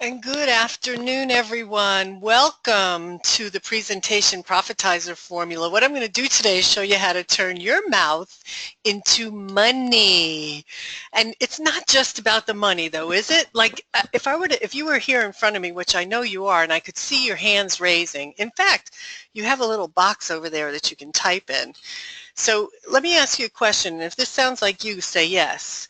And good afternoon, everyone. Welcome to the presentation Profitizer Formula. What I'm going to do today is show you how to turn your mouth into money. And it's not just about the money, though, is it? Like, if you were here in front of me, which I know you are, and I could see your hands raising. In fact, you have a little box over there that you can type in. So let me ask you a question. And if this sounds like you, say yes.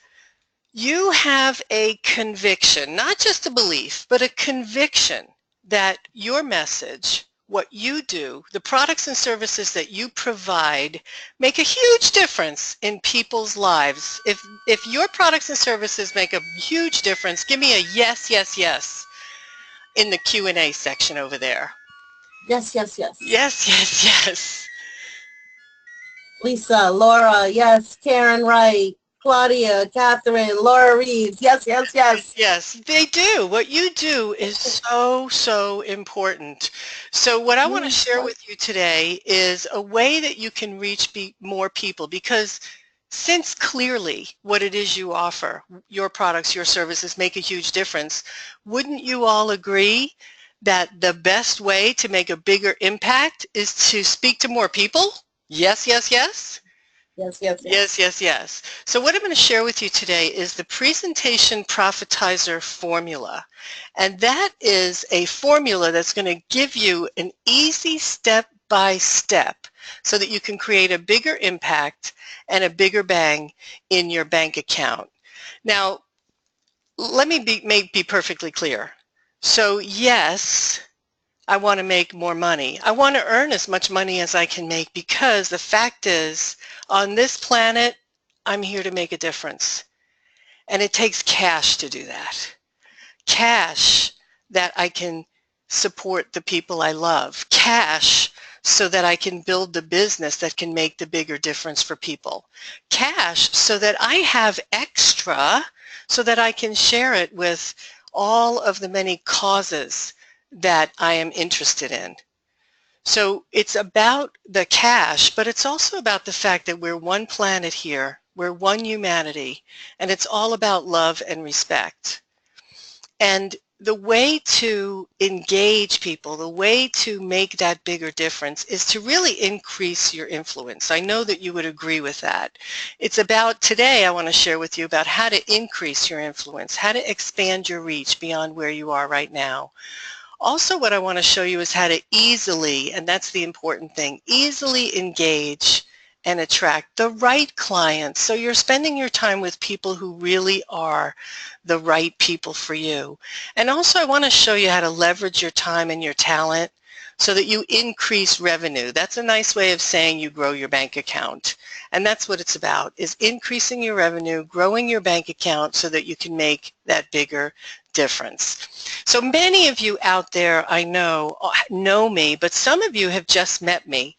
You have a conviction, not just a belief, but a conviction that your message, what you do, the products and services that you provide make a huge difference in people's lives. If your products and services make a huge difference, give me a yes, yes, yes in the Q&A section over there. Yes, yes, yes. Yes, yes, yes. Lisa, Laura, yes. Karen Wright, Claudia, Catherine, Laura Reeves, yes, yes, yes. Yes, they do. What you do is so, so important. So what I want to share with you today is a way that you can reach more people, because since clearly what it is you offer, your products, your services make a huge difference, wouldn't you all agree that the best way to make a bigger impact is to speak to more people? Yes, yes, yes. Yes, yes, yes. Yes, yes, yes. So what I'm going to share with you today is the presentation profitizer formula. And that is a formula that's going to give you an easy step-by-step so that you can create a bigger impact and a bigger bang in your bank account. Now, let me be perfectly clear. So yes, I want to make more money. I want to earn as much money as I can make, because the fact is, on this planet, I'm here to make a difference. And it takes cash to do that. Cash that I can support the people I love. Cash so that I can build the business that can make the bigger difference for people. Cash so that I have extra so that I can share it with all of the many causes that I am interested in. So it's about the cash, but it's also about the fact that we're one planet here, we're one humanity, and it's all about love and respect. And the way to engage people, the way to make that bigger difference is to really increase your influence. I know that you would agree with that. It's about, today I want to share with you about how to increase your influence, how to expand your reach beyond where you are right now. Also, what I want to show you is how to easily, and that's the important thing, easily engage and attract the right clients. So you're spending your time with people who really are the right people for you. And also, I want to show you how to leverage your time and your talent so that you increase revenue. That's a nice way of saying you grow your bank account. And that's what it's about, is increasing your revenue, growing your bank account so that you can make that bigger difference. So many of you out there, I know me, but some of you have just met me.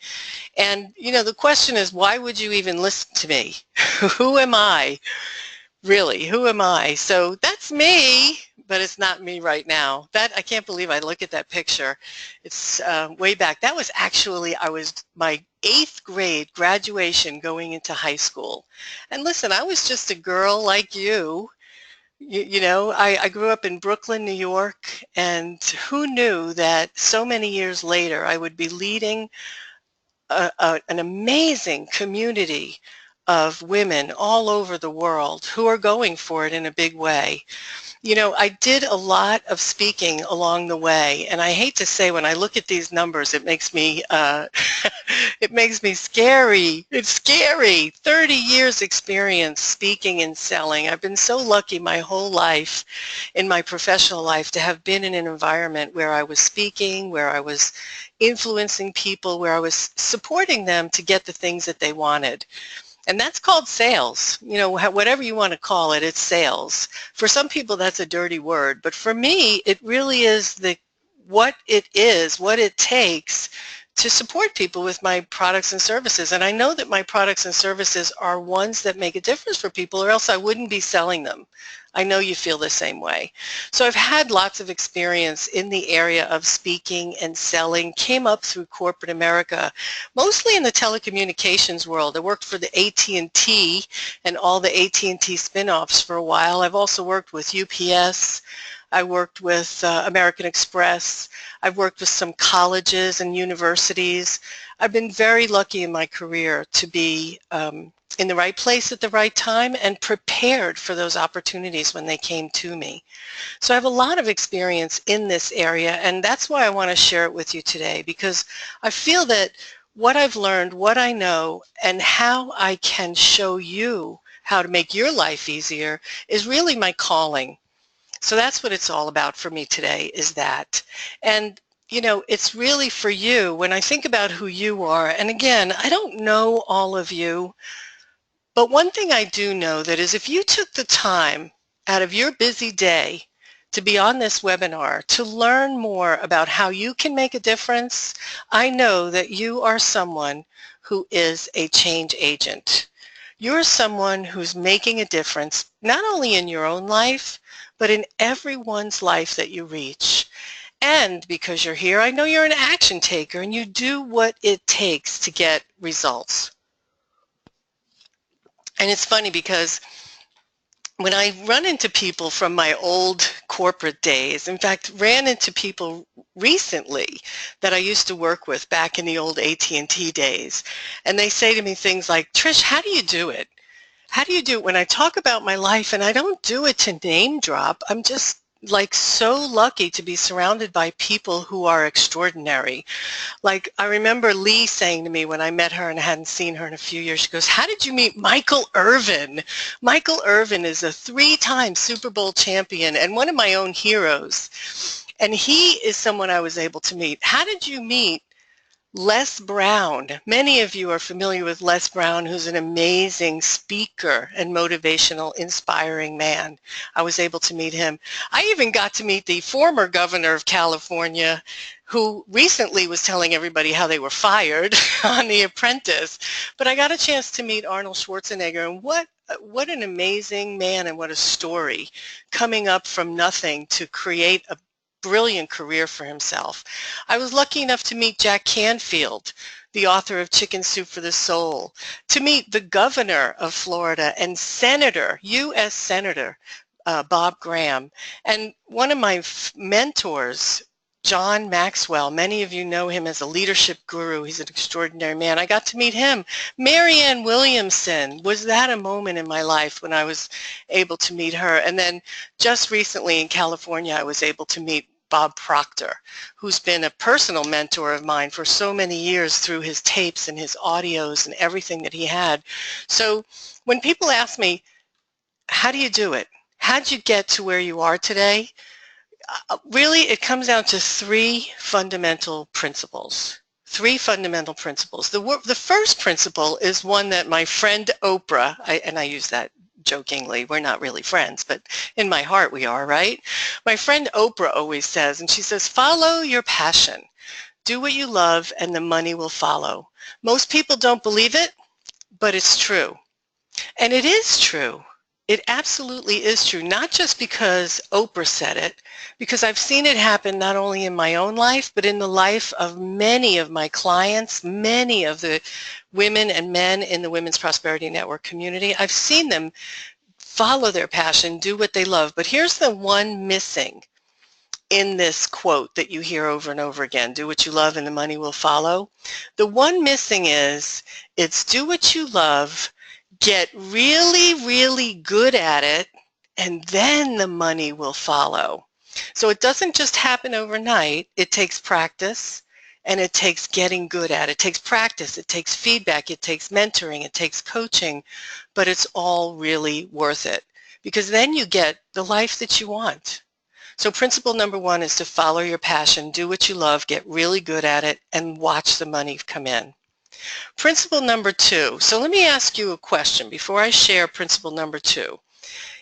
And, you know, the question is, why would you even listen to me? Who am I? Really, who am I? So that's me, but it's not me right now. I can't believe I look at that picture. It's way back. That was actually, I was my 8th grade graduation going into high school. And listen, I was just a girl like you. You know, I grew up in Brooklyn, New York, and who knew that so many years later I would be leading an amazing community of women all over the world who are going for it in a big way. You know, I did a lot of speaking along the way, and I hate to say, when I look at these numbers, it makes me it makes me scary. It's scary. 30 years experience speaking and selling. I've been so lucky my whole life, in my professional life, to have been in an environment where I was speaking, where I was influencing people, where I was supporting them to get the things that they wanted. And that's called sales. You know, whatever you want to call it, it's sales. For some people, that's a dirty word. But for me, it really is what it takes to support people with my products and services. And I know that my products and services are ones that make a difference for people, or else I wouldn't be selling them. I know you feel the same way. So I've had lots of experience in the area of speaking and selling, came up through corporate America, mostly in the telecommunications world. I worked for the AT&T and all the AT&T spin-offs for a while. I've also worked with UPS. I worked with American Express. I've worked with some colleges and universities. I've been very lucky in my career to be in the right place at the right time and prepared for those opportunities when they came to me. So I have a lot of experience in this area, and that's why I want to share it with you today, because I feel that what I've learned, what I know, and how I can show you how to make your life easier is really my calling. So that's what it's all about for me today, is that. And you know, it's really for you when I think about who you are. And again, I don't know all of you, but one thing I do know that is if you took the time out of your busy day to be on this webinar, to learn more about how you can make a difference, I know that you are someone who is a change agent. You're someone who's making a difference, not only in your own life, but in everyone's life that you reach. And because you're here, I know you're an action taker and you do what it takes to get results. And it's funny because when I run into people from my old corporate days, in fact, ran into people recently that I used to work with back in the old AT&T days, and they say to me things like, Trish, how do you do it? How do you do it when I talk about my life? And I don't do it to name drop. I'm just like so lucky to be surrounded by people who are extraordinary. Like, I remember Lee saying to me when I met her and I hadn't seen her in a few years, she goes, how did you meet Michael Irvin? Michael Irvin is a 3-time Super Bowl champion and one of my own heroes. And he is someone I was able to meet. How did you meet Les Brown? Many of you are familiar with Les Brown, who's an amazing speaker and motivational, inspiring man. I was able to meet him. I even got to meet the former governor of California, who recently was telling everybody how they were fired on The Apprentice. But I got a chance to meet Arnold Schwarzenegger, and what an amazing man and what a story, coming up from nothing to create a brilliant career for himself. I was lucky enough to meet Jack Canfield, the author of Chicken Soup for the Soul, to meet the governor of Florida and Senator, U.S. Senator Bob Graham, and one of my mentors, John Maxwell. Many of you know him as a leadership guru. He's an extraordinary man. I got to meet him. Marianne Williamson, was that a moment in my life when I was able to meet her? And then just recently in California, I was able to meet Bob Proctor, who's been a personal mentor of mine for so many years through his tapes and his audios and everything that he had. So when people ask me, how do you do it? How'd you get to where you are today? Really, it comes down to 3 fundamental principles. 3 fundamental principles. The first principle is one that my friend Oprah, and I use that jokingly, we're not really friends, but in my heart we are, right? My friend Oprah always says, and she says, follow your passion. Do what you love and the money will follow. Most people don't believe it, but it's true. And it is true. It absolutely is true, not just because Oprah said it, because I've seen it happen not only in my own life, but in the life of many of my clients, many of the women and men in the Women's Prosperity Network community. I've seen them follow their passion, do what they love. But here's the one missing in this quote that you hear over and over again, do what you love and the money will follow. The one missing is, it's do what you love, get really, really good at it, and then the money will follow. So it doesn't just happen overnight. It takes practice and it takes getting good at it. It takes practice, it takes feedback, it takes mentoring, it takes coaching, but it's all really worth it because then you get the life that you want. So principle number 1 is to follow your passion, do what you love, get really good at it, and watch the money come in. Principle number 2. So let me ask you a question before I share principle number 2.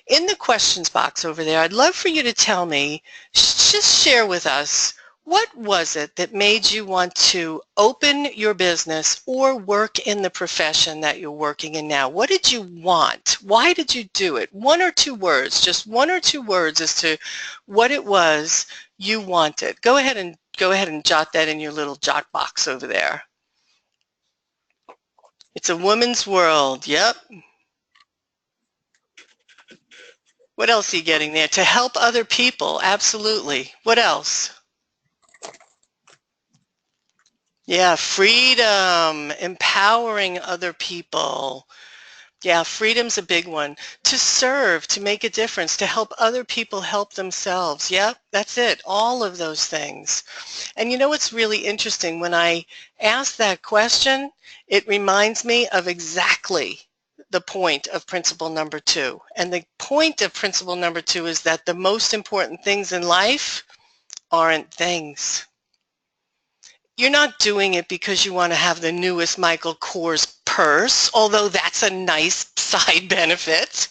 In the questions box over there, I'd love for you to tell me, just share with us, What was it that made you want to open your business or work in the profession that you're working in now? What did you want? Why did you do it? One or two words, just one or two words as to what it was you wanted. Go ahead and jot that in your little jot box over there. It's a woman's world. Yep. What else are you getting there? To help other people. Absolutely. What else? Yeah, freedom, empowering other people. Yeah, freedom's a big one. To serve, to make a difference, to help other people help themselves. Yep, that's it. All of those things. And you know what's really interesting? When I ask that question, it reminds me of exactly the point of principle number 2. And the point of principle number 2 is that the most important things in life aren't things. You're not doing it because you want to have the newest Michael Kors purse, although that's a nice side benefit.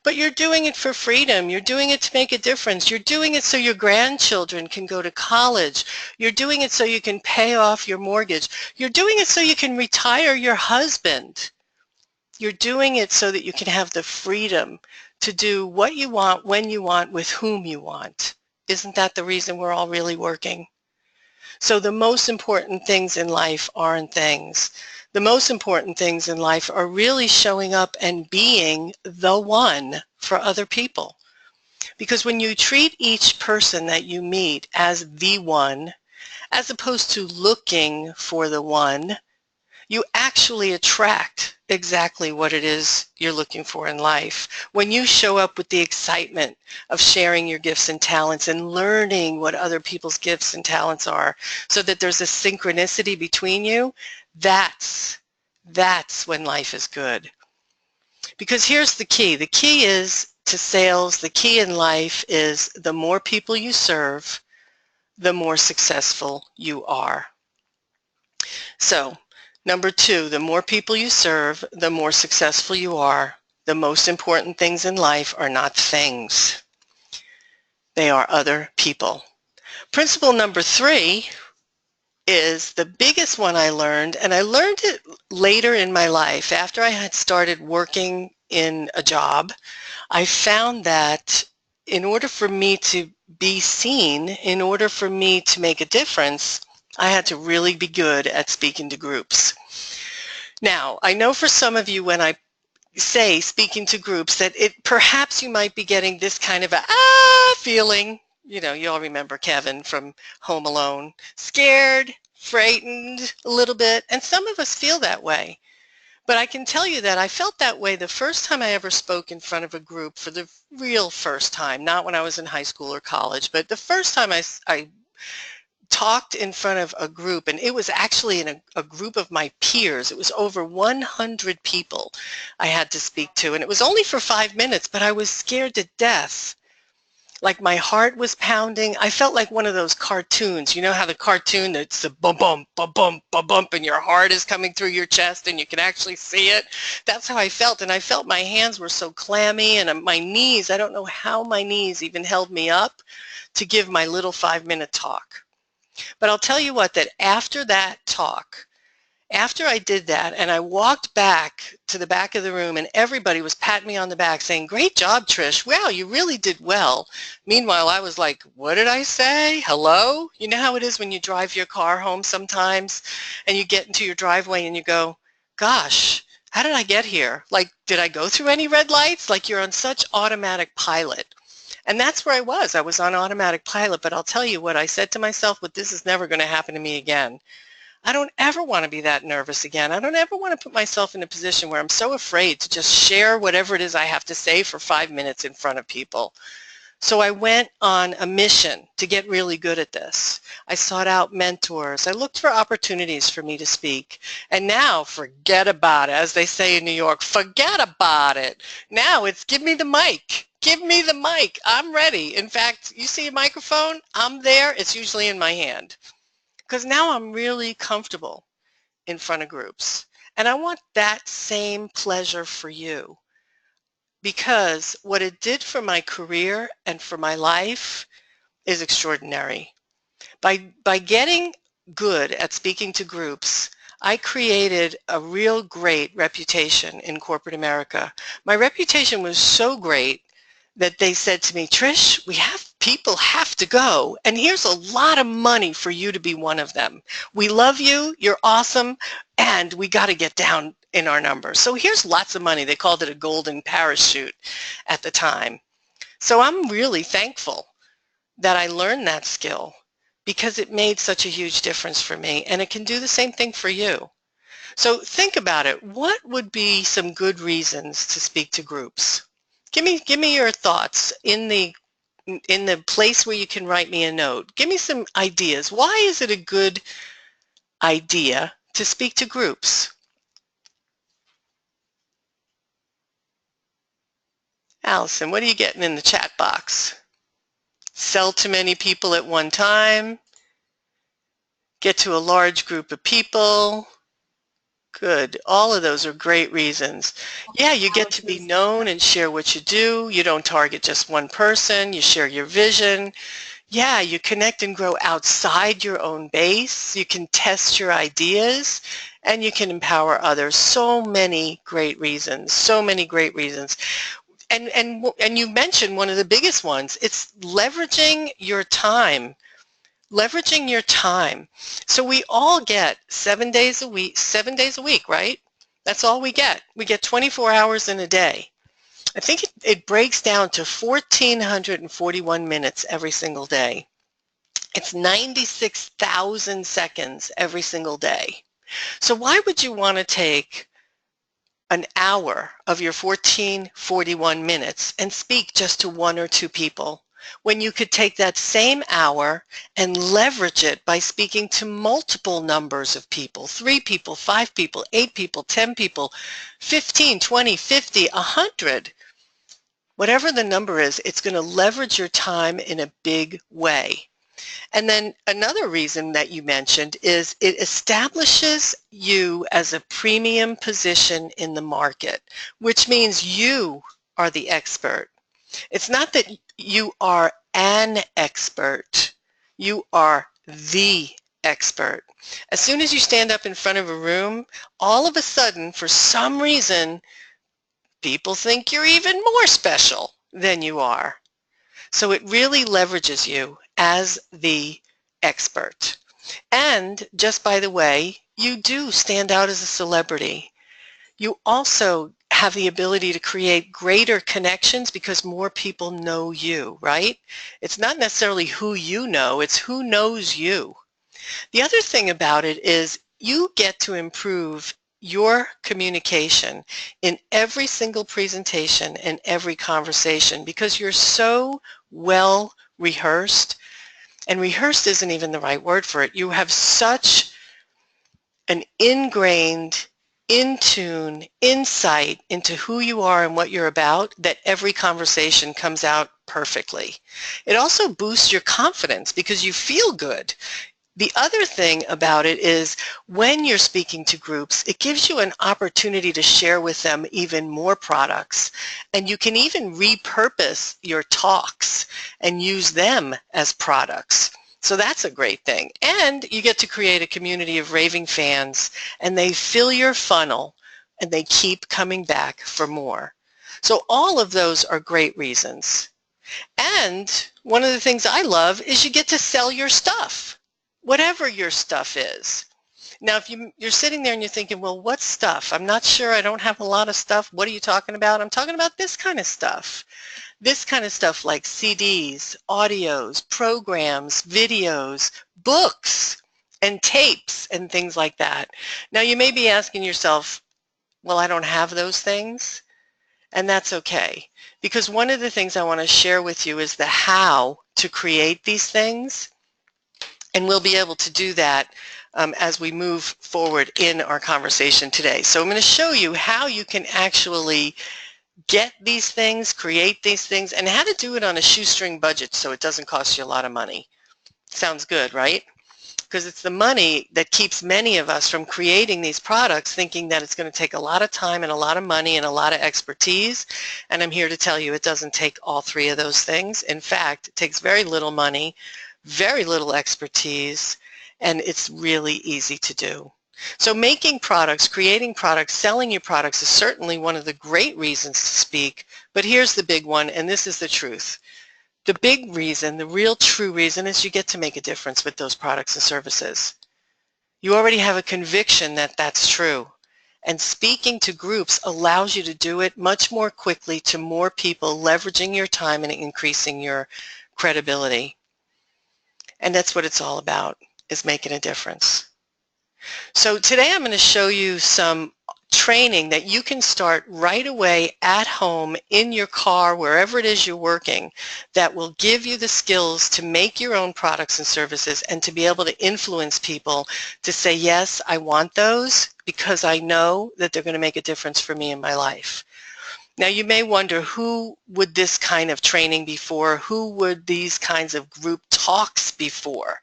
But you're doing it for freedom. You're doing it to make a difference. You're doing it so your grandchildren can go to college. You're doing it so you can pay off your mortgage. You're doing it so you can retire your husband. You're doing it so that you can have the freedom to do what you want, when you want, with whom you want. Isn't that the reason we're all really working? So the most important things in life aren't things. The most important things in life are really showing up and being the one for other people. Because when you treat each person that you meet as the one, as opposed to looking for the one, you actually attract exactly what it is you're looking for in life. When you show up with the excitement of sharing your gifts and talents and learning what other people's gifts and talents are so that there's a synchronicity between you, that's when life is good. Because here's the key. The key is to sales, the key in life is the more people you serve, the more successful you are. So, number 2, the more people you serve, the more successful you are. The most important things in life are not things. They are other people. Principle number 3 is the biggest one I learned, and I learned it later in my life. After I had started working in a job, I found that in order for me to be seen, in order for me to make a difference, I had to really be good at speaking to groups. Now, I know for some of you when I say speaking to groups that perhaps you might be getting this kind of a feeling. You know, you all remember Kevin from Home Alone. Scared, frightened a little bit, and some of us feel that way. But I can tell you that I felt that way the first time I ever spoke in front of a group, for the real first time, not when I was in high school or college, but the first time I talked in front of a group, and it was actually in a group of my peers. It was over 100 people I had to speak to, and it was only for 5 minutes, but I was scared to death. Like my heart was pounding. I felt like one of those cartoons. You know how the cartoon, it's a bump, bump, bump, bump, bump, bump, and your heart is coming through your chest and you can actually see it? That's how I felt, and I felt my hands were so clammy, and my knees, I don't know how my knees even held me up to give my little 5-minute talk. But I'll tell you what, that after that talk, after I did that and I walked back to the back of the room and everybody was patting me on the back saying, "Great job, Trish. Wow, you really did well." Meanwhile, I was like, what did I say? Hello? You know how it is when you drive your car home sometimes and you get into your driveway and you go, gosh, how did I get here? Like, did I go through any red lights? Like you're on such automatic pilot. And that's where I was. I was on automatic pilot, but I'll tell you what I said to myself, but this is never going to happen to me again. I don't ever want to be that nervous again. I don't ever want to put myself in a position where I'm so afraid to just share whatever it is I have to say for 5 minutes in front of people. So I went on a mission to get really good at this. I sought out mentors. I looked for opportunities for me to speak. And now, forget about it. As they say in New York, forget about it. Now it's give me the mic. Give me the mic. I'm ready. In fact, you see a microphone? I'm there. It's usually in my hand. Because now I'm really comfortable in front of groups. And I want that same pleasure for you. Because what it did for my career and for my life is extraordinary. By getting good at speaking to groups, I created a real great reputation in corporate America. My reputation was so great that they said to me, Trish, people have to go, and here's a lot of money for you to be one of them. We love you, you're awesome, and we got to get down in our numbers. So here's lots of money. They called it a golden parachute at the time. So I'm really thankful that I learned that skill because it made such a huge difference for me, and it can do the same thing for you. So think about it. What would be some good reasons to speak to groups? Give me your thoughts in the place where you can write me a note. Give me some ideas. Why is it a good idea to speak to groups? Allison, what are you getting in the chat box? Sell to many people at one time, get to a large group of people. Good. All of those are great reasons. Yeah, you get to be known and share what you do. You don't target just one person. You share your vision. Yeah, you connect and grow outside your own base. You can test your ideas and you can empower others. So many great reasons. So many great reasons. And you mentioned one of the biggest ones. It's leveraging your time. Leveraging your time. So we all get 7 days a week, right? That's all we get. We get 24 hours in a day. I think it breaks down to 1,441 minutes every single day. It's 96,000 seconds every single day. So why would you want to take an hour of your 1,441 minutes and speak just to one or two people when you could take that same hour and leverage it by speaking to multiple numbers of people, 3 people, 5 people, 8 people, 10 people, 15, 20, 50, 100. Whatever the number is, it's going to leverage your time in a big way. And then another reason that you mentioned is it establishes you as a premium position in the market, which means you are the expert. It's not that you are an expert. You are the expert. As soon as you stand up in front of a room, all of a sudden, for some reason, people think you're even more special than you are. So it really leverages you as the expert. And just by the way, you do stand out as a celebrity. You also have the ability to create greater connections because more people know you, right? It's not necessarily who you know, it's who knows you. The other thing about it is you get to improve your communication in every single presentation and every conversation because you're so well rehearsed. And rehearsed isn't even the right word for it. You have such an ingrained, in tune insight into who you are and what you're about that every conversation comes out perfectly. It also boosts your confidence because you feel good. The other thing about it is when you're speaking to groups, it gives you an opportunity to share with them even more products. And you can even repurpose your talks and use them as products. So that's a great thing. And you get to create a community of raving fans, and they fill your funnel and they keep coming back for more. So all of those are great reasons. And one of the things I love is you get to sell your stuff, whatever your stuff is. Now, if you're sitting there and you're thinking, well, what stuff? I'm not sure. I don't have a lot of stuff. What are you talking about? I'm talking about this kind of stuff. This kind of stuff like CDs, audios, programs, videos, books, and tapes, and things like that. Now, you may be asking yourself, well, I don't have those things. And that's okay. Because one of the things I want to share with you is the how to create these things. And we'll be able to do that as we move forward in our conversation today. So I'm going to show you how you can actually get these things, create these things, and how to do it on a shoestring budget so it doesn't cost you a lot of money. Sounds good, right? Because it's the money that keeps many of us from creating these products thinking that it's going to take a lot of time and a lot of money and a lot of expertise. And I'm here to tell you it doesn't take all three of those things. In fact, it takes very little money, very little expertise, and it's really easy to do. So making products, creating products, selling your products is certainly one of the great reasons to speak, but here's the big one, and this is the truth. The big reason, the real true reason, is you get to make a difference with those products and services. You already have a conviction that that's true. And speaking to groups allows you to do it much more quickly to more people, leveraging your time and increasing your credibility. And that's what it's all about, is making a difference. So today I'm going to show you some training that you can start right away at home, in your car, wherever it is you're working, that will give you the skills to make your own products and services and to be able to influence people to say, yes, I want those because I know that they're going to make a difference for me in my life. Now you may wonder, who would this kind of training be for? Who would these kinds of group talks be for?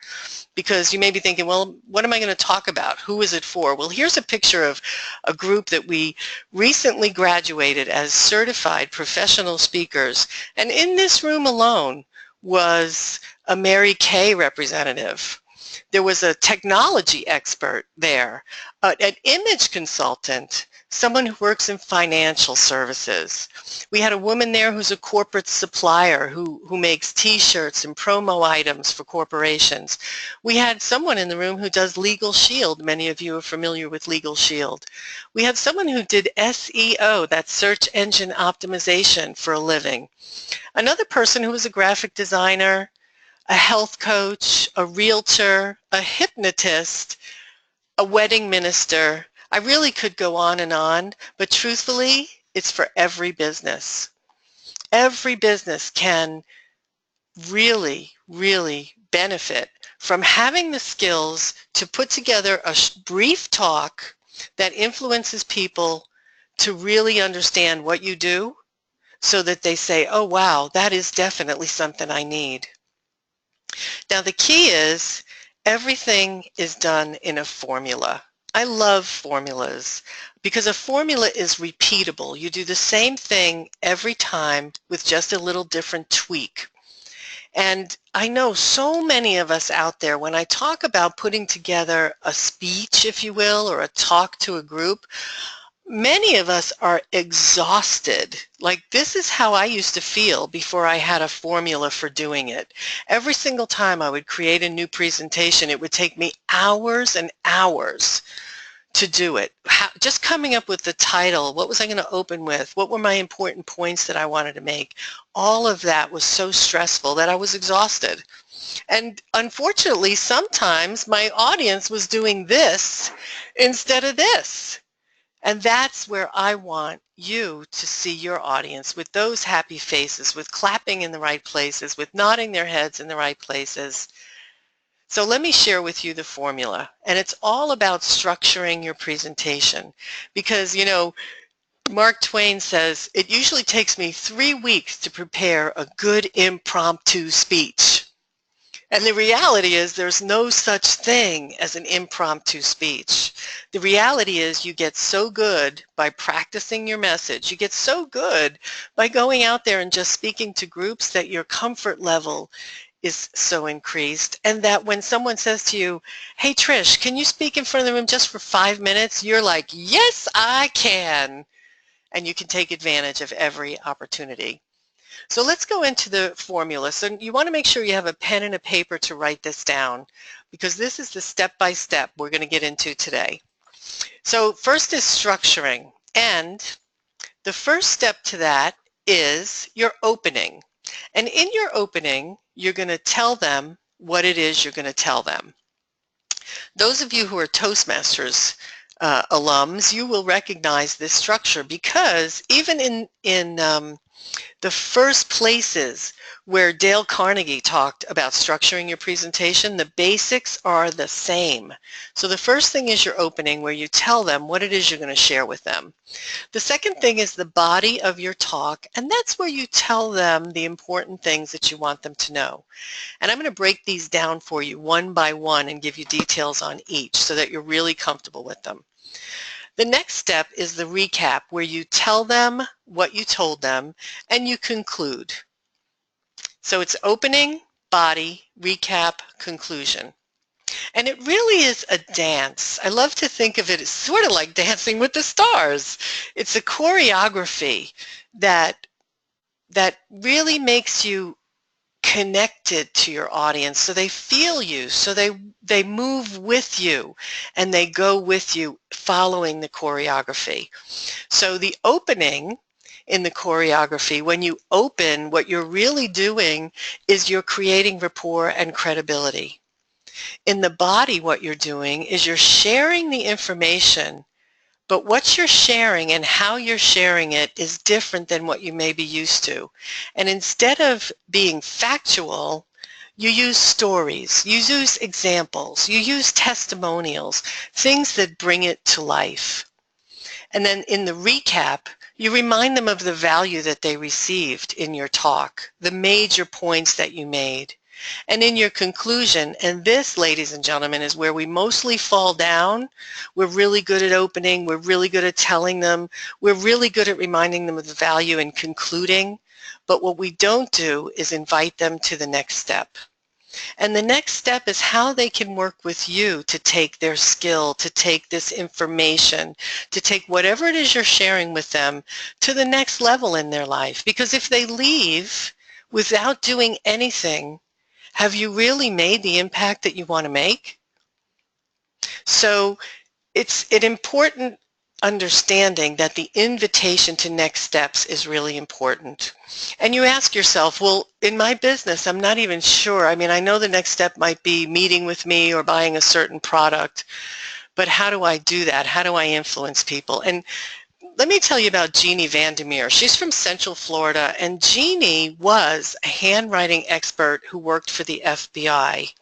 Because you may be thinking, well, what am I going to talk about? Who is it for? Well, here's a picture of a group that we recently graduated as certified professional speakers. And in this room alone was a Mary Kay representative. There was a technology expert there, an image consultant, someone who works in financial services. We had a woman there who's a corporate supplier who makes t-shirts and promo items for corporations. We had someone in the room who does Legal Shield. Many of you are familiar with Legal Shield. We had someone who did SEO, that's search engine optimization, for a living. Another person who was a graphic designer, a health coach, a realtor, a hypnotist, a wedding minister. I really could go on, but truthfully, it's for every business. Every business can really, really benefit from having the skills to put together a brief talk that influences people to really understand what you do so that they say, oh, wow, that is definitely something I need. Now, the key is everything is done in a formula. I love formulas because a formula is repeatable. You do the same thing every time with just a little different tweak. And I know so many of us out there, when I talk about putting together a speech, if you will, or a talk to a group, many of us are exhausted. Like, this is how I used to feel before I had a formula for doing it. Every single time I would create a new presentation, it would take me hours and hours to do it. Just coming up with the title, what was I going to open with? What were my important points that I wanted to make? All of that was so stressful that I was exhausted. And unfortunately, sometimes my audience was doing this instead of this. And that's where I want you to see your audience, with those happy faces, with clapping in the right places, with nodding their heads in the right places. So let me share with you the formula. And it's all about structuring your presentation. Because, you know, Mark Twain says, it usually takes me 3 weeks to prepare a good impromptu speech. And the reality is there's no such thing as an impromptu speech. The reality is you get so good by practicing your message. You get so good by going out there and just speaking to groups that your comfort level is so increased, and that when someone says to you, hey Trish, can you speak in front of the room just for 5 minutes? You're like, yes, I can. And you can take advantage of every opportunity. So let's go into the formula. So you want to make sure you have a pen and a paper to write this down, because this is the step-by-step we're going to get into today. So first is structuring, and the first step to that is your opening. And in your opening, you're going to tell them what it is you're going to tell them. Those of you who are Toastmasters alums, you will recognize this structure, because even in the first places where Dale Carnegie talked about structuring your presentation, the basics are the same. So the first thing is your opening, where you tell them what it is you're going to share with them. The second thing is the body of your talk, and that's where you tell them the important things that you want them to know. And I'm going to break these down for you one by one and give you details on each so that you're really comfortable with them. The next step is the recap, where you tell them what you told them and you conclude. So it's opening, body, recap, conclusion. And it really is a dance. I love to think of it as sort of like Dancing with the Stars. It's a choreography that really makes you connected to your audience, so they feel you, so they move with you, and they go with you following the choreography. So the opening in the choreography, when you open, what you're really doing is you're creating rapport and credibility. In the body, what you're doing is you're sharing the information, but what you're sharing and how you're sharing it is different than what you may be used to. And instead of being factual, you use stories, you use examples, you use testimonials, things that bring it to life. And then in the recap, you remind them of the value that they received in your talk, the major points that you made. And in your conclusion, and this, ladies and gentlemen, is where we mostly fall down. We're really good at opening. We're really good at telling them. We're really good at reminding them of the value and concluding. But what we don't do is invite them to the next step. And the next step is how they can work with you to take their skill, to take this information, to take whatever it is you're sharing with them to the next level in their life. Because if they leave without doing anything, have you really made the impact that you want to make? So it's an important understanding that the invitation to next steps is really important. And you ask yourself, well, in my business, I'm not even sure. I mean, I know the next step might be meeting with me or buying a certain product, but how do I do that? How do I influence people? And let me tell you about Jeannie Vandermeer. She's from Central Florida, and Jeannie was a handwriting expert who worked for the FBI.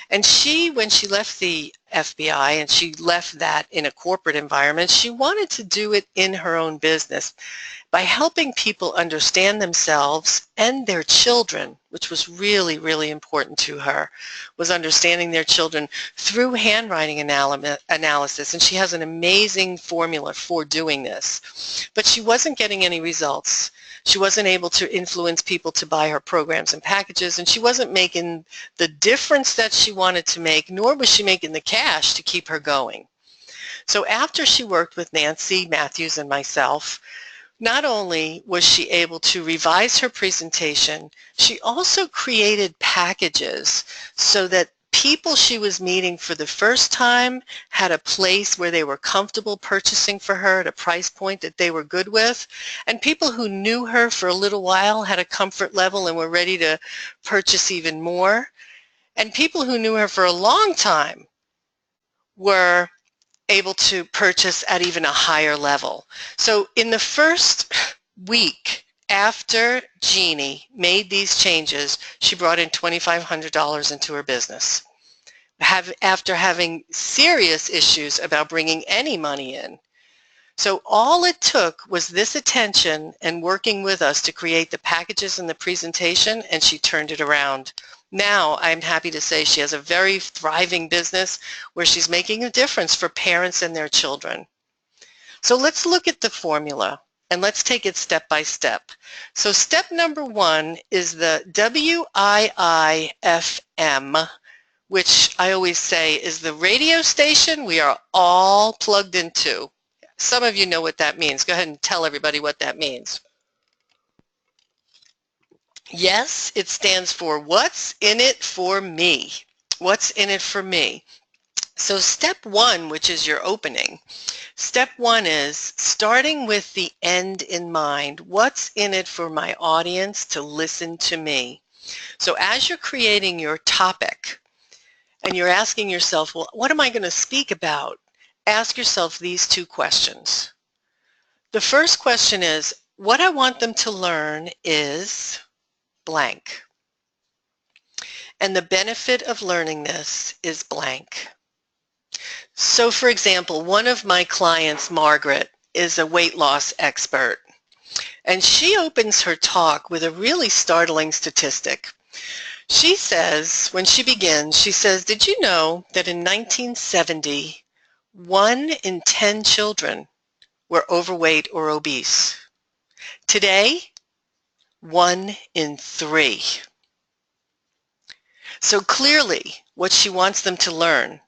And she, when she left the FBI and she left that in a corporate environment, she wanted to do it in her own business by helping people understand themselves and their children, which was really, really important to her, was understanding their children through handwriting analysis. And she has an amazing formula for doing this. But she wasn't getting any results. She wasn't able to influence people to buy her programs and packages, and she wasn't making the difference that she wanted to make, nor was she making the cash to keep her going. So after she worked with Nancy Matthews and myself, not only was she able to revise her presentation, she also created packages so that people she was meeting for the first time had a place where they were comfortable purchasing for her at a price point that they were good with, and people who knew her for a little while had a comfort level and were ready to purchase even more, and people who knew her for a long time were able to purchase at even a higher level. So in the first week after Jeannie made these changes, she brought in $2,500 into her business. After having serious issues about bringing any money in. So all it took was this attention and working with us to create the packages and the presentation, and she turned it around. Now I'm happy to say she has a very thriving business where she's making a difference for parents and their children. So let's look at the formula and let's take it step by step. So step number one is the WIIFM, which I always say is the radio station we are all plugged into. Some of you know what that means. Go ahead and tell everybody what that means. Yes, it stands for what's in it for me. What's in it for me? So step one, which is your opening, step one is starting with the end in mind. What's in it for my audience to listen to me? So as you're creating your topic and you're asking yourself, well, what am I going to speak about? Ask yourself these two questions. The first question is, what I want them to learn is blank. And the benefit of learning this is blank. So for example, one of my clients, Margaret, is a weight loss expert. And she opens her talk with a really startling statistic. She says, when she begins, she says, did you know that in 1970, 1 in 10 children were overweight or obese? Today, 1 in 3. So clearly, what she wants them to learn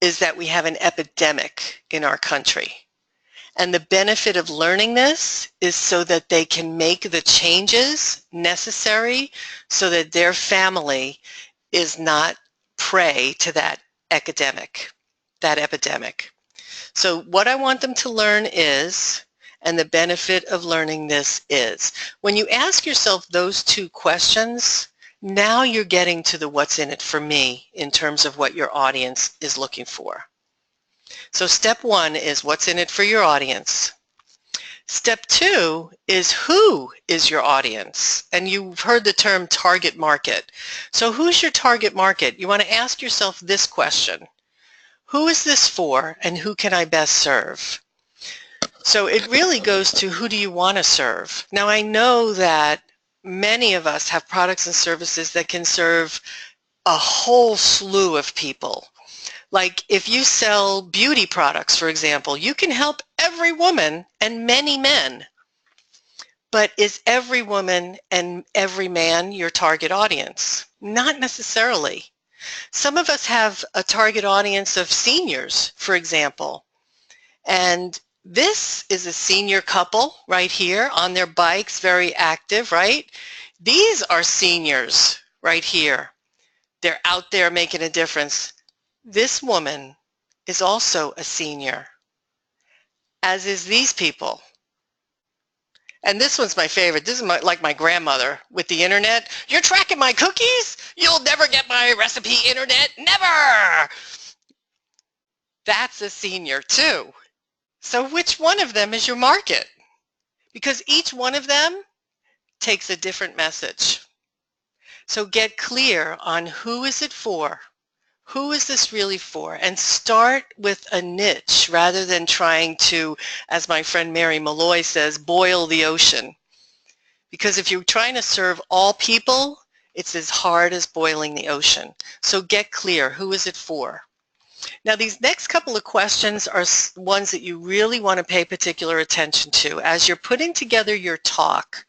is that we have an epidemic in our country. And the benefit of learning this is so that they can make the changes necessary so that their family is not prey to that epidemic. So what I want them to learn is, and the benefit of learning this is, when you ask yourself those two questions, now you're getting to the what's in it for me in terms of what your audience is looking for. So step one is what's in it for your audience. Step two is who is your audience? And you've heard the term target market. So who's your target market? You want to ask yourself this question. Who is this for and who can I best serve? So it really goes to who do you want to serve? Now I know that many of us have products and services that can serve a whole slew of people. Like if you sell beauty products, for example, you can help every woman and many men. But is every woman and every man your target audience? Not necessarily. Some of us have a target audience of seniors, for example. And this is a senior couple right here on their bikes, very active, right? These are seniors right here. They're out there making a difference. This woman is also a senior, as is these people. And this one's my favorite. This is like my grandmother with the internet. You're tracking my cookies? You'll never get my recipe, internet. Never! That's a senior too. So which one of them is your market? Because each one of them takes a different message. So get clear on who is it for? Who is this really for? And start with a niche rather than trying to, as my friend Mary Malloy says, boil the ocean. Because if you're trying to serve all people, it's as hard as boiling the ocean. So get clear, who is it for? Now these next couple of questions are ones that you really want to pay particular attention to as you're putting together your talk.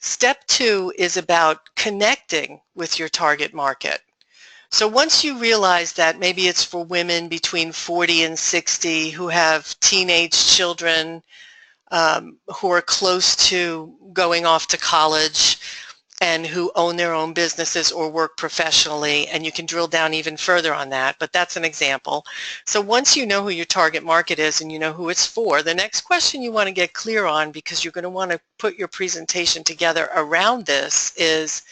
Step two is about connecting with your target market. So once you realize that maybe it's for women between 40 and 60 who have teenage children, who are close to going off to college and who own their own businesses or work professionally, and you can drill down even further on that, but that's an example. So once you know who your target market is and you know who it's for, the next question you want to get clear on, because you're going to want to put your presentation together around this, is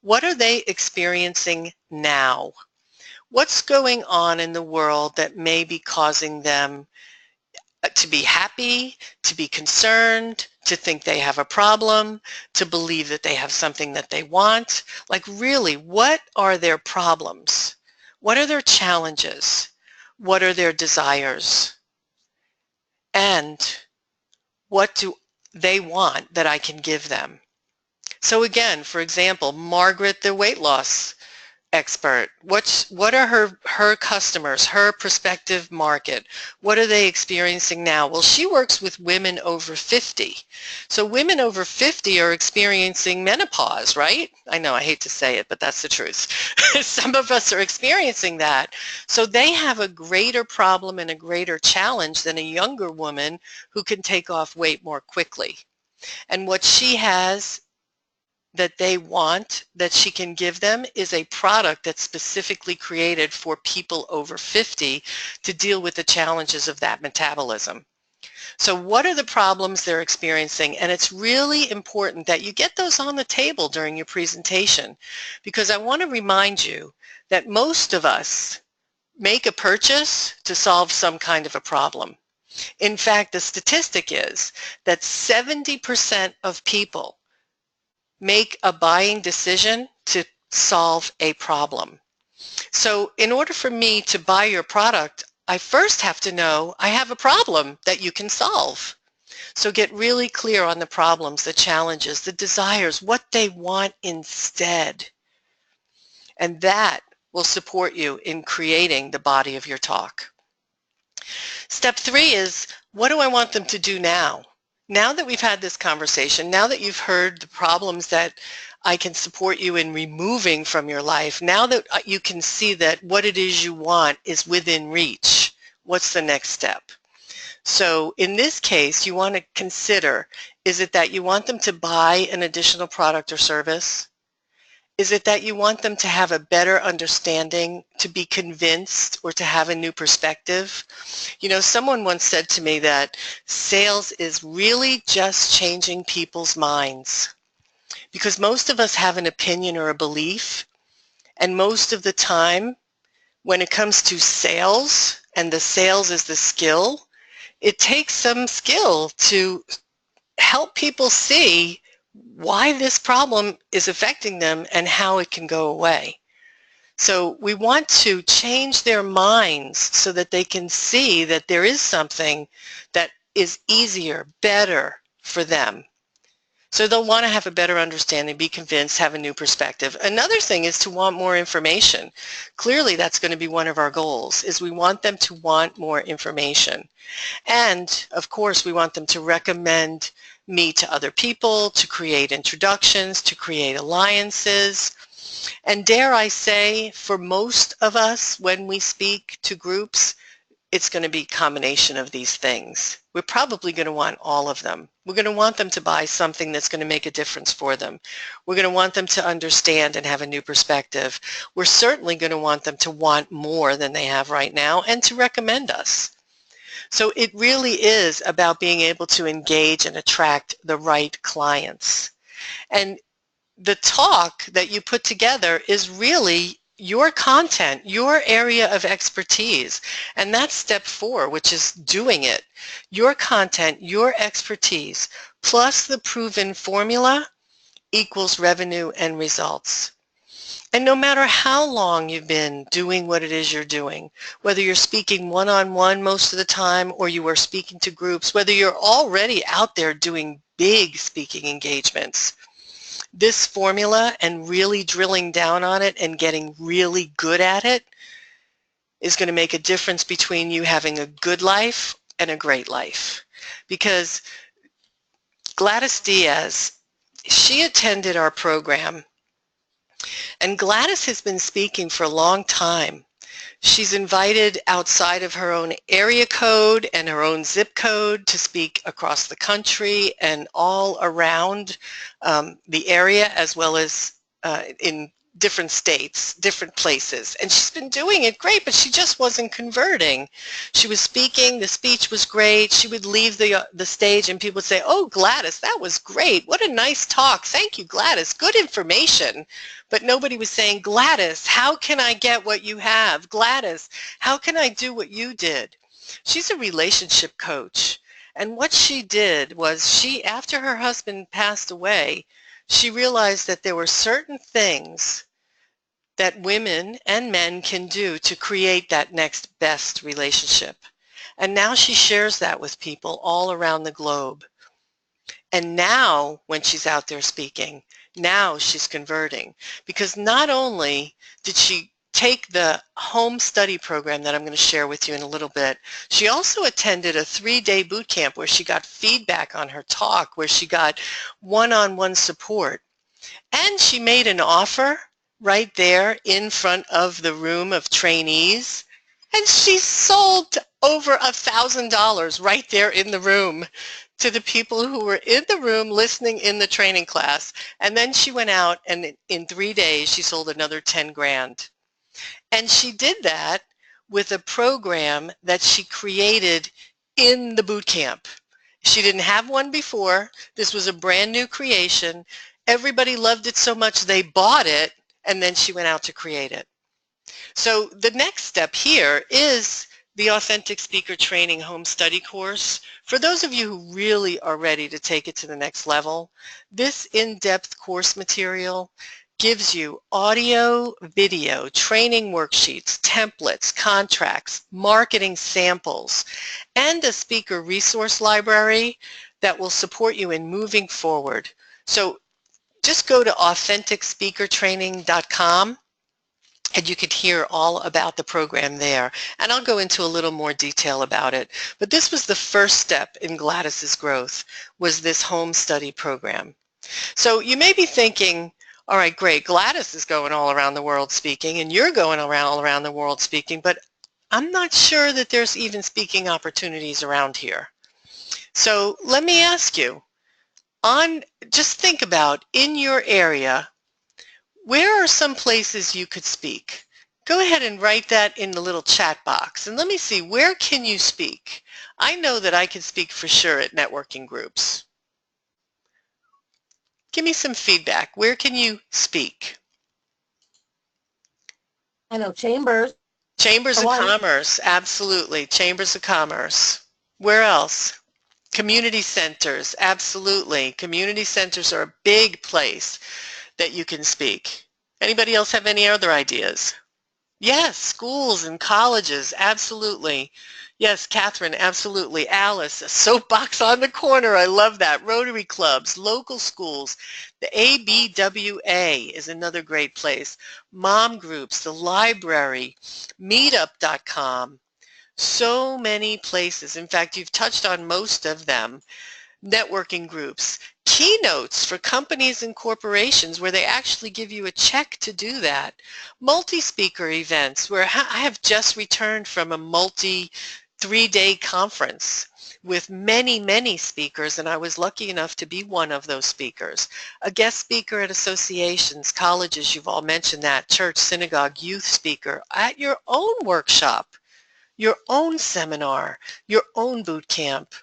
what are they experiencing now? What's going on in the world that may be causing them to be happy, to be concerned, to think they have a problem, to believe that they have something that they want? Like really, what are their problems? What are their challenges? What are their desires? And what do they want that I can give them? So again, for example, Margaret, the weight loss expert, what are her customers, her prospective market? What are they experiencing now? Well, she works with women over 50. So women over 50 are experiencing menopause, right? I know, I hate to say it, but that's the truth. Some of us are experiencing that. So they have a greater problem and a greater challenge than a younger woman who can take off weight more quickly. And what she has that they want that she can give them is a product that's specifically created for people over 50 to deal with the challenges of that metabolism. So what are the problems they're experiencing? And it's really important that you get those on the table during your presentation, because I want to remind you that most of us make a purchase to solve some kind of a problem. In fact, the statistic is that 70% of people make a buying decision to solve a problem. So in order for me to buy your product, I first have to know I have a problem that you can solve. So get really clear on the problems, the challenges, the desires, what they want instead. And that will support you in creating the body of your talk. Step three is, what do I want them to do now? Now that we've had this conversation, now that you've heard the problems that I can support you in removing from your life. Now that you can see that what it is you want is within reach, what's the next step? So in this case, you want to consider, is it that you want them to buy an additional product or service? Is it that you want them to have a better understanding, to be convinced, or to have a new perspective? You know, someone once said to me that sales is really just changing people's minds, because most of us have an opinion or a belief, and most of the time when it comes to sales, and the sales is the skill, it takes some skill to help people see why this problem is affecting them and how it can go away. So we want to change their minds so that they can see that there is something that is easier, better for them. So they'll want to have a better understanding, be convinced, have a new perspective. Another thing is to want more information. Clearly, that's going to be one of our goals, is we want them to want more information. And of course, we want them to recommend me to other people, to create introductions, to create alliances. And dare I say, for most of us, when we speak to groups, it's going to be a combination of these things. We're probably going to want all of them. We're going to want them to buy something that's going to make a difference for them. We're going to want them to understand and have a new perspective. We're certainly going to want them to want more than they have right now and to recommend us. So it really is about being able to engage and attract the right clients. And the talk that you put together is really your content, your area of expertise. And that's step 4, which is doing it. Your content, your expertise, plus the proven formula equals revenue and results. And no matter how long you've been doing what it is you're doing, whether you're speaking one-on-one most of the time or you are speaking to groups, whether you're already out there doing big speaking engagements, this formula and really drilling down on it and getting really good at it is going to make a difference between you having a good life and a great life. Because Gladys Diaz, she attended our program, and Gladys has been speaking for a long time. She's invited outside of her own area code and her own zip code to speak across the country and all around the area, as well as in different states, different places. And she's been doing it great, but she just wasn't converting. She was speaking, the speech was great. She would leave the stage and people would say, "Oh, Gladys, that was great. What a nice talk. Thank you, Gladys. Good information." But nobody was saying, "Gladys, how can I get what you have? Gladys, how can I do what you did?" She's a relationship coach. And what she did was after her husband passed away, she realized that there were certain things that women and men can do to create that next best relationship. And now she shares that with people all around the globe. And now when she's out there speaking, now she's converting, because not only did she take the home study program that I'm going to share with you in a little bit, she also attended a 3-day boot camp where she got feedback on her talk, where she got one-on-one support. And she made an offer right there in front of the room of trainees, and she sold over $1,000 right there in the room to the people who were in the room listening in the training class. And then she went out, and in 3 days she sold another 10 grand. And she did that with a program that she created in the boot camp. She didn't have one before. This was a brand new creation. Everybody loved it so much they bought it, and then she went out to create it. So the next step here is the Authentic Speaker Training Home Study course. For those of you who really are ready to take it to the next level, this in-depth course material gives you audio, video, training worksheets, templates, contracts, marketing samples, and a speaker resource library that will support you in moving forward. So just go to AuthenticSpeakerTraining.com and you can hear all about the program there. And I'll go into a little more detail about it. But this was the first step in Gladys's growth, was this home study program. So you may be thinking, All right, great. Gladys is going all around the world speaking, and you're going around all around the world speaking, but I'm not sure that there's even speaking opportunities around here. So let me ask you, just think about in your area, where are some places you could speak? Go ahead and write that in the little chat box, and let me see, where can you speak? I know that I can speak for sure at networking groups. Give me some feedback. Where can you speak? I know chambers. Chambers For of one. Commerce, absolutely. Chambers of Commerce. Where else? Community centers, absolutely. Community centers are a big place that you can speak. Anybody else have any other ideas? Yes, schools and colleges, absolutely. Yes, Catherine, absolutely. Alice, a soapbox on the corner. I love that. Rotary clubs, local schools. The ABWA is another great place. Mom groups, the library, meetup.com. So many places. In fact, you've touched on most of them. Networking groups, keynotes for companies and corporations where they actually give you a check to do that, multi-speaker events where I have just returned from a three-day conference with many, many speakers, and I was lucky enough to be one of those speakers. A guest speaker at associations, colleges, you've all mentioned that, church, synagogue, youth speaker, at your own workshop, your own seminar, your own boot camp.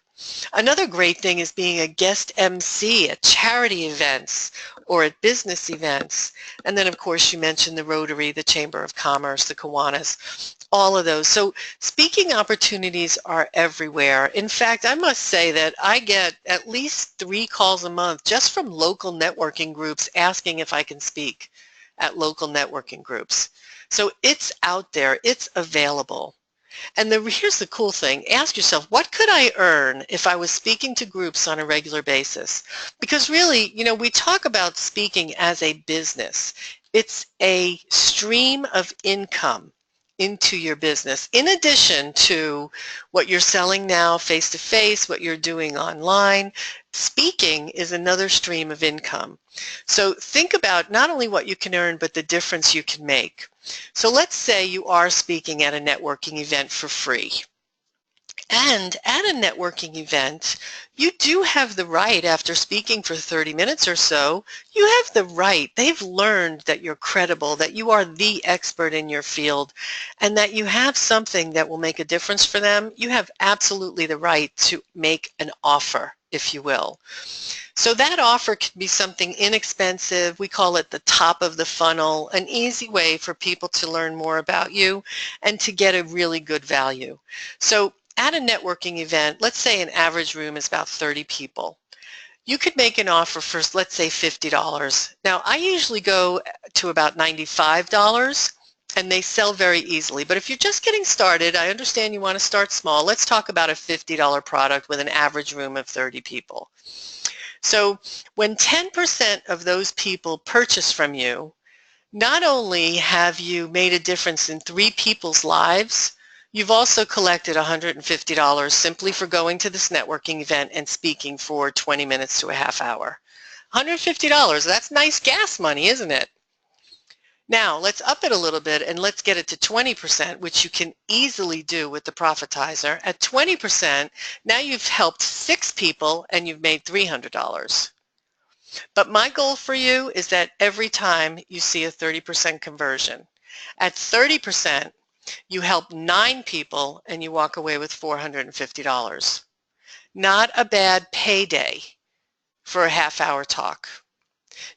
Another great thing is being a guest MC at charity events or at business events. And then, of course, you mentioned the Rotary, the Chamber of Commerce, the Kiwanis, all of those. So speaking opportunities are everywhere. In fact, I must say that I get at least 3 calls a month just from local networking groups asking if I can speak at local networking groups. So it's out there. It's available. And here's the cool thing. Ask yourself, what could I earn if I was speaking to groups on a regular basis? Because really, we talk about speaking as a business. It's a stream of income into your business, in addition to what you're selling now face-to-face, what you're doing online. Speaking is another stream of income. So think about not only what you can earn, but the difference you can make. So let's say you are speaking at a networking event for free. And at a networking event, you do have the right, after speaking for 30 minutes or so, you have the right. They've learned that you're credible, that you are the expert in your field, and that you have something that will make a difference for them. You have absolutely the right to make an offer, if you will. So that offer can be something inexpensive. We call it the top of the funnel, an easy way for people to learn more about you and to get a really good value. So at a networking event, let's say an average room is about 30 people. You could make an offer for, let's say, $50. Now, I usually go to about $95, and they sell very easily. But if you're just getting started, I understand you want to start small. Let's talk about a $50 product with an average room of 30 people. So when 10% of those people purchase from you, not only have you made a difference in 3 people's lives, you've also collected $150 simply for going to this networking event and speaking for 20 minutes to a half hour. $150, that's nice gas money, isn't it? Now, let's up it a little bit and let's get it to 20%, which you can easily do with the Profitizer. At 20%, now you've helped 6 people and you've made $300. But my goal for you is that every time you see a 30% conversion. At 30%, you help 9 people and you walk away with $450. Not a bad payday for a half-hour talk.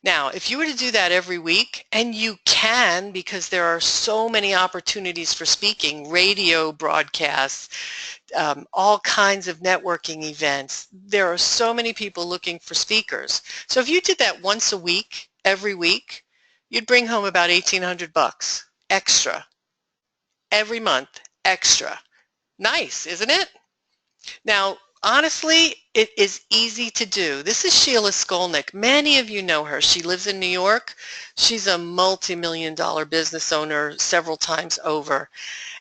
Now, if you were to do that every week, and you can because there are so many opportunities for speaking, radio broadcasts, all kinds of networking events, there are so many people looking for speakers. So if you did that once a week, every week, you'd bring home about $1,800 extra every month, extra. Nice, isn't it? Now, honestly, it is easy to do. This is Sheila Skolnick. Many of you know her. She lives in New York. She's a multi-million-dollar business owner several times over.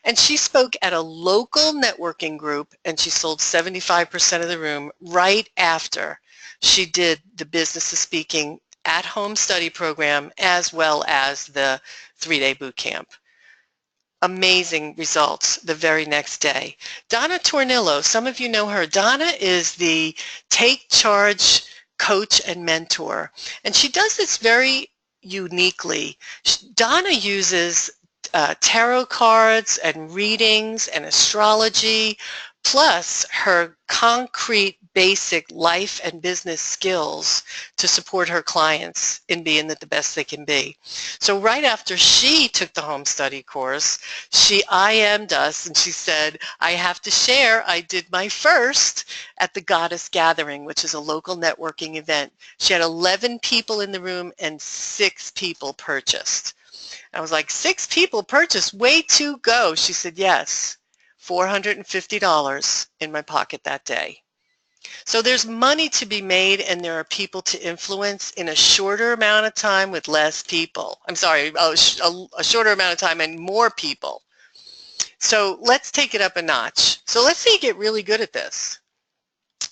And she spoke at a local networking group, and she sold 75% of the room right after she did the business of speaking at-home study program as well as the 3-day boot camp. Amazing results the very next day. Donna Tornillo, some of you know her. Donna is the Take Charge coach and mentor, and she does this very uniquely. Donna uses tarot cards and readings and astrology, plus her concrete basic life and business skills to support her clients in being the best they can be. So right after she took the home study course, she IM'd us and she said, I have to share, I did my first at the Goddess Gathering, which is a local networking event. She had 11 people in the room and 6 people purchased. I was like, 6 people purchased, way to go. She said, yes, $450 in my pocket that day. So there's money to be made and there are people to influence in a shorter amount of time with less people. I'm sorry, a shorter amount of time and more people. So let's take it up a notch. So let's say you get really good at this.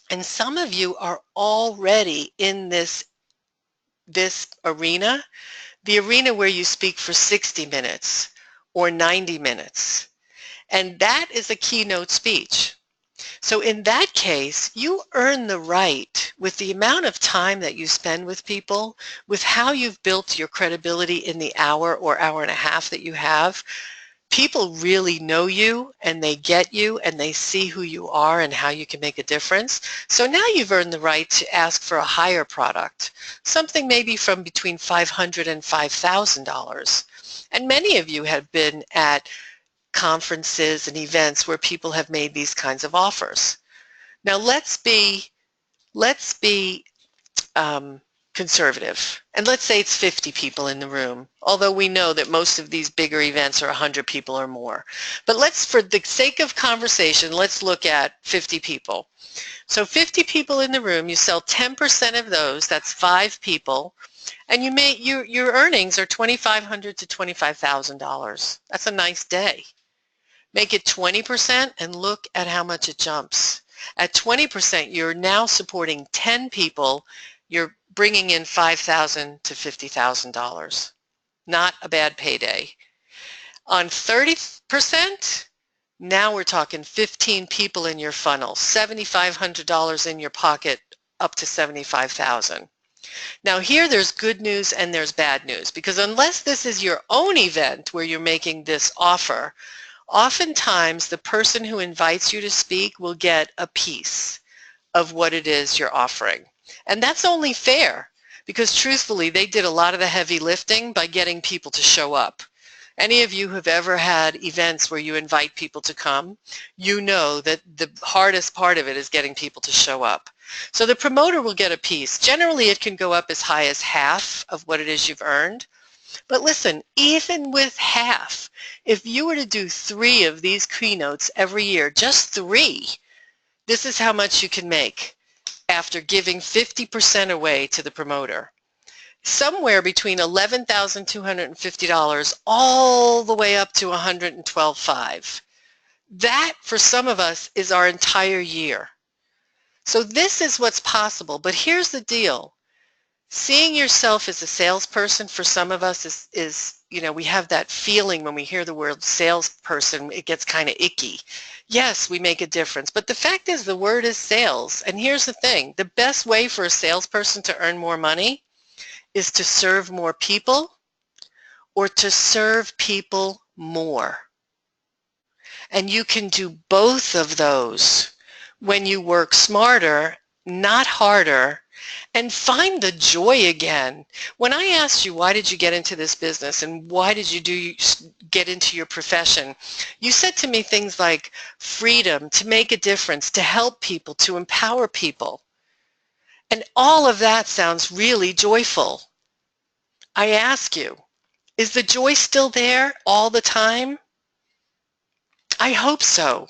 And some of you are already in this arena, the arena where you speak for 60 minutes or 90 minutes. And that is a keynote speech. So in that case, you earn the right, with the amount of time that you spend with people, with how you've built your credibility in the hour or hour and a half that you have, people really know you and they get you and they see who you are and how you can make a difference. So now you've earned the right to ask for a higher product, something maybe from between $500 and $5,000. And many of you have been at conferences and events where people have made these kinds of offers. Now let's be conservative, and let's say it's 50 people in the room, although we know that most of these bigger events are 100 people or more. But let's, for the sake of conversation, let's look at 50 people. So 50 people in the room, you sell 10% of those, that's 5 people, and your earnings are $2,500 to $25,000. That's a nice day. Make it 20% and look at how much it jumps. At 20%, you're now supporting 10 people. You're bringing in $5,000 to $50,000. Not a bad payday. On 30%, now we're talking 15 people in your funnel, $7,500 in your pocket, up to $75,000. Now here there's good news and there's bad news, because unless this is your own event where you're making this offer, oftentimes the person who invites you to speak will get a piece of what it is you're offering. And that's only fair, because truthfully they did a lot of the heavy lifting by getting people to show up. Any of you who have ever had events where you invite people to come, you know that the hardest part of it is getting people to show up. So the promoter will get a piece. Generally it can go up as high as half of what it is you've earned. But listen, even with half, if you were to do 3 of these keynotes every year, just 3, this is how much you can make after giving 50% away to the promoter. Somewhere between $11,250 all the way up to $112,500. That, for some of us, is our entire year. So this is what's possible. But here's the deal. Seeing yourself as a salesperson for some of us is, we have that feeling when we hear the word salesperson, it gets kind of icky. Yes, we make a difference, but the fact is the word is sales. And here's the thing, the best way for a salesperson to earn more money is to serve more people or to serve people more. And you can do both of those when you work smarter, not harder, and find the joy again. When I asked you, why did you get into this business and why did you get into your profession, you said to me things like freedom, to make a difference, to help people, to empower people. And all of that sounds really joyful. I ask you, is the joy still there all the time? I hope so.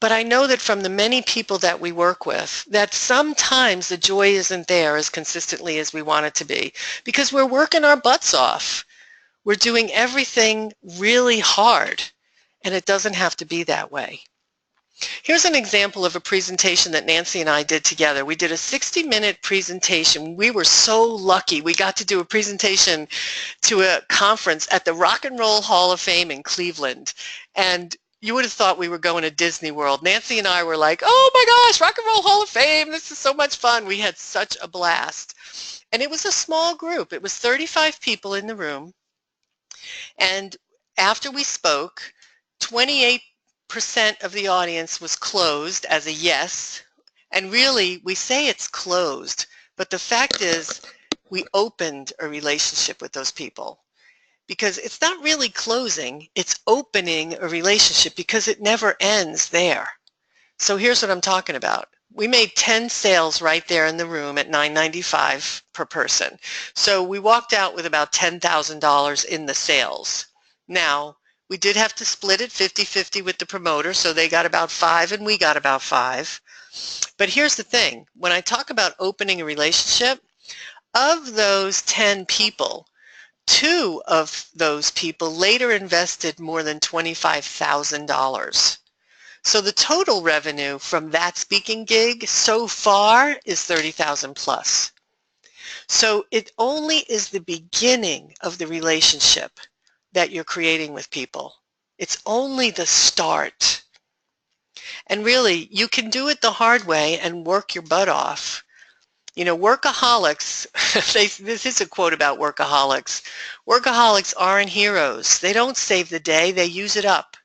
But I know that from the many people that we work with, that sometimes the joy isn't there as consistently as we want it to be, because we're working our butts off. We're doing everything really hard, and it doesn't have to be that way. Here's an example of a presentation that Nancy and I did together. We did a 60-minute presentation. We were so lucky. We got to do a presentation to a conference at the Rock and Roll Hall of Fame in Cleveland. And you would have thought we were going to Disney World. Nancy and I were like, oh my gosh, Rock and Roll Hall of Fame. This is so much fun. We had such a blast. And it was a small group. It was 35 people in the room. And after we spoke, 28% of the audience was closed as a yes. And really, we say it's closed, but the fact is we opened a relationship with those people, because it's not really closing, it's opening a relationship, because it never ends there. So here's what I'm talking about. We made 10 sales right there in the room at $9.95 per person. So we walked out with about $10,000 in the sales. Now, we did have to split it 50-50 with the promoter, so they got about 5 and we got about 5. But here's the thing. When I talk about opening a relationship, of those 10 people, 2 of those people later invested more than $25,000. So the total revenue from that speaking gig so far is 30,000 plus. So it only is the beginning of the relationship that you're creating with people. It's only the start. And really, you can do it the hard way and work your butt off. You know, workaholics, this is a quote about workaholics. Workaholics aren't heroes. They don't save the day, they use it up.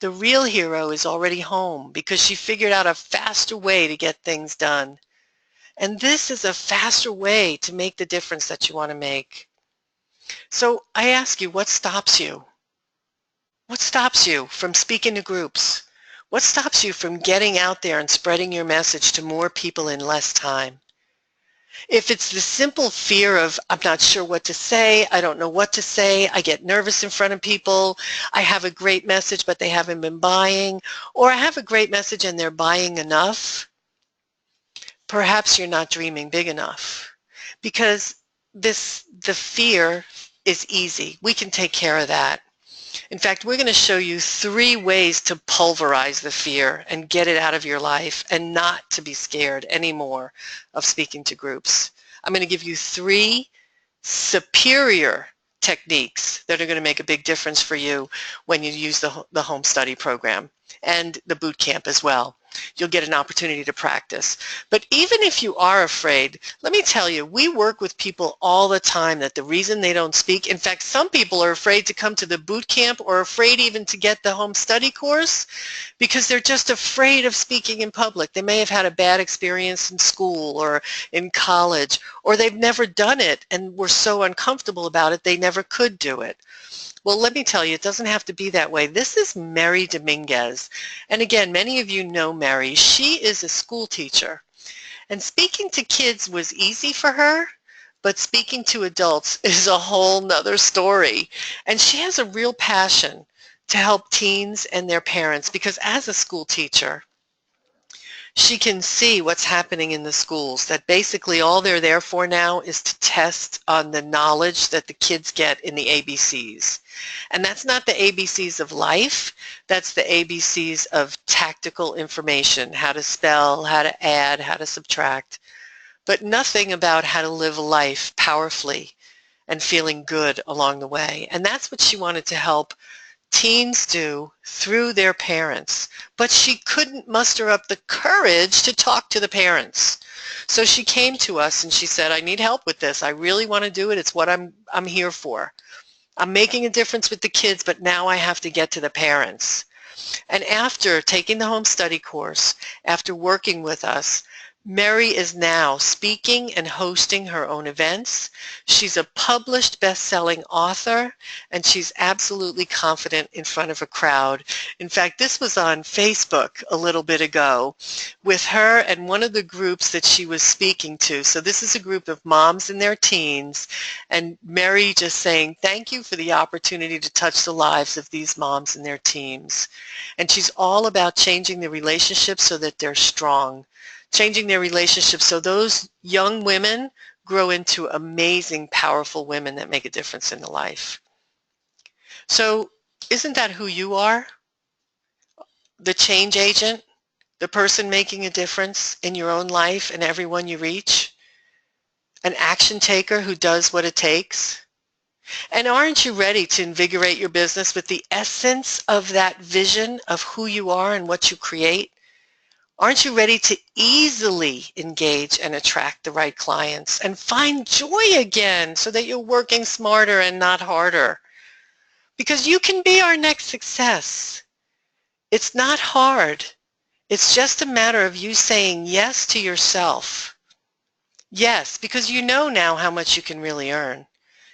The real hero is already home because she figured out a faster way to get things done. And this is a faster way to make the difference that you want to make. So I ask you, what stops you? What stops you from speaking to groups? What stops you from getting out there and spreading your message to more people in less time? If it's the simple fear of, I'm not sure what to say, I don't know what to say, I get nervous in front of people, I have a great message but they haven't been buying, or I have a great message and they're buying enough, perhaps you're not dreaming big enough. Because the fear is easy. We can take care of that. In fact, we're going to show you 3 ways to pulverize the fear and get it out of your life and not to be scared anymore of speaking to groups. I'm going to give you 3 superior techniques that are going to make a big difference for you when you use the home study program and the boot camp as well. You'll get an opportunity to practice. But even if you are afraid, let me tell you, we work with people all the time that the reason they don't speak, in fact, some people are afraid to come to the boot camp or afraid even to get the home study course because they're just afraid of speaking in public. They may have had a bad experience in school or in college, or they've never done it and were so uncomfortable about it they never could do it. Well, let me tell you, it doesn't have to be that way. This is Mary Dominguez. And again, many of you know Mary. She is a school teacher. And speaking to kids was easy for her, but speaking to adults is a whole nother story. And she has a real passion to help teens and their parents because as a school teacher, she can see what's happening in the schools, that basically all they're there for now is to test on the knowledge that the kids get in the ABCs. And that's not the ABCs of life, that's the ABCs of tactical information, how to spell, how to add, how to subtract, but nothing about how to live life powerfully and feeling good along the way. And that's what she wanted to help teens do through their parents, but she couldn't muster up the courage to talk to the parents. So she came to us and she said, I need help with this. I really want to do it. It's what I'm here for. I'm making a difference with the kids, but now I have to get to the parents. And after taking the home study course, after working with us, Mary is now speaking and hosting her own events. She's a published best-selling author, and she's absolutely confident in front of a crowd. In fact, this was on Facebook a little bit ago with her and one of the groups that she was speaking to. So this is a group of moms and their teens, and Mary just saying, thank you for the opportunity to touch the lives of these moms and their teams. And she's all about changing the relationships so that they're strong. Changing their relationships so those young women grow into amazing, powerful women that make a difference in the life. So isn't that who you are? the change agent, the person making a difference in your own life and everyone you reach, an action taker who does what it takes? And aren't you ready to invigorate your business with the essence of that vision of who you are and what you create? Aren't you ready to easily engage and attract the right clients and find joy again so that you're working smarter and not harder? Because you can be our next success. It's not hard. It's just a matter of you saying yes to yourself. Yes, because you know now how much you can really earn.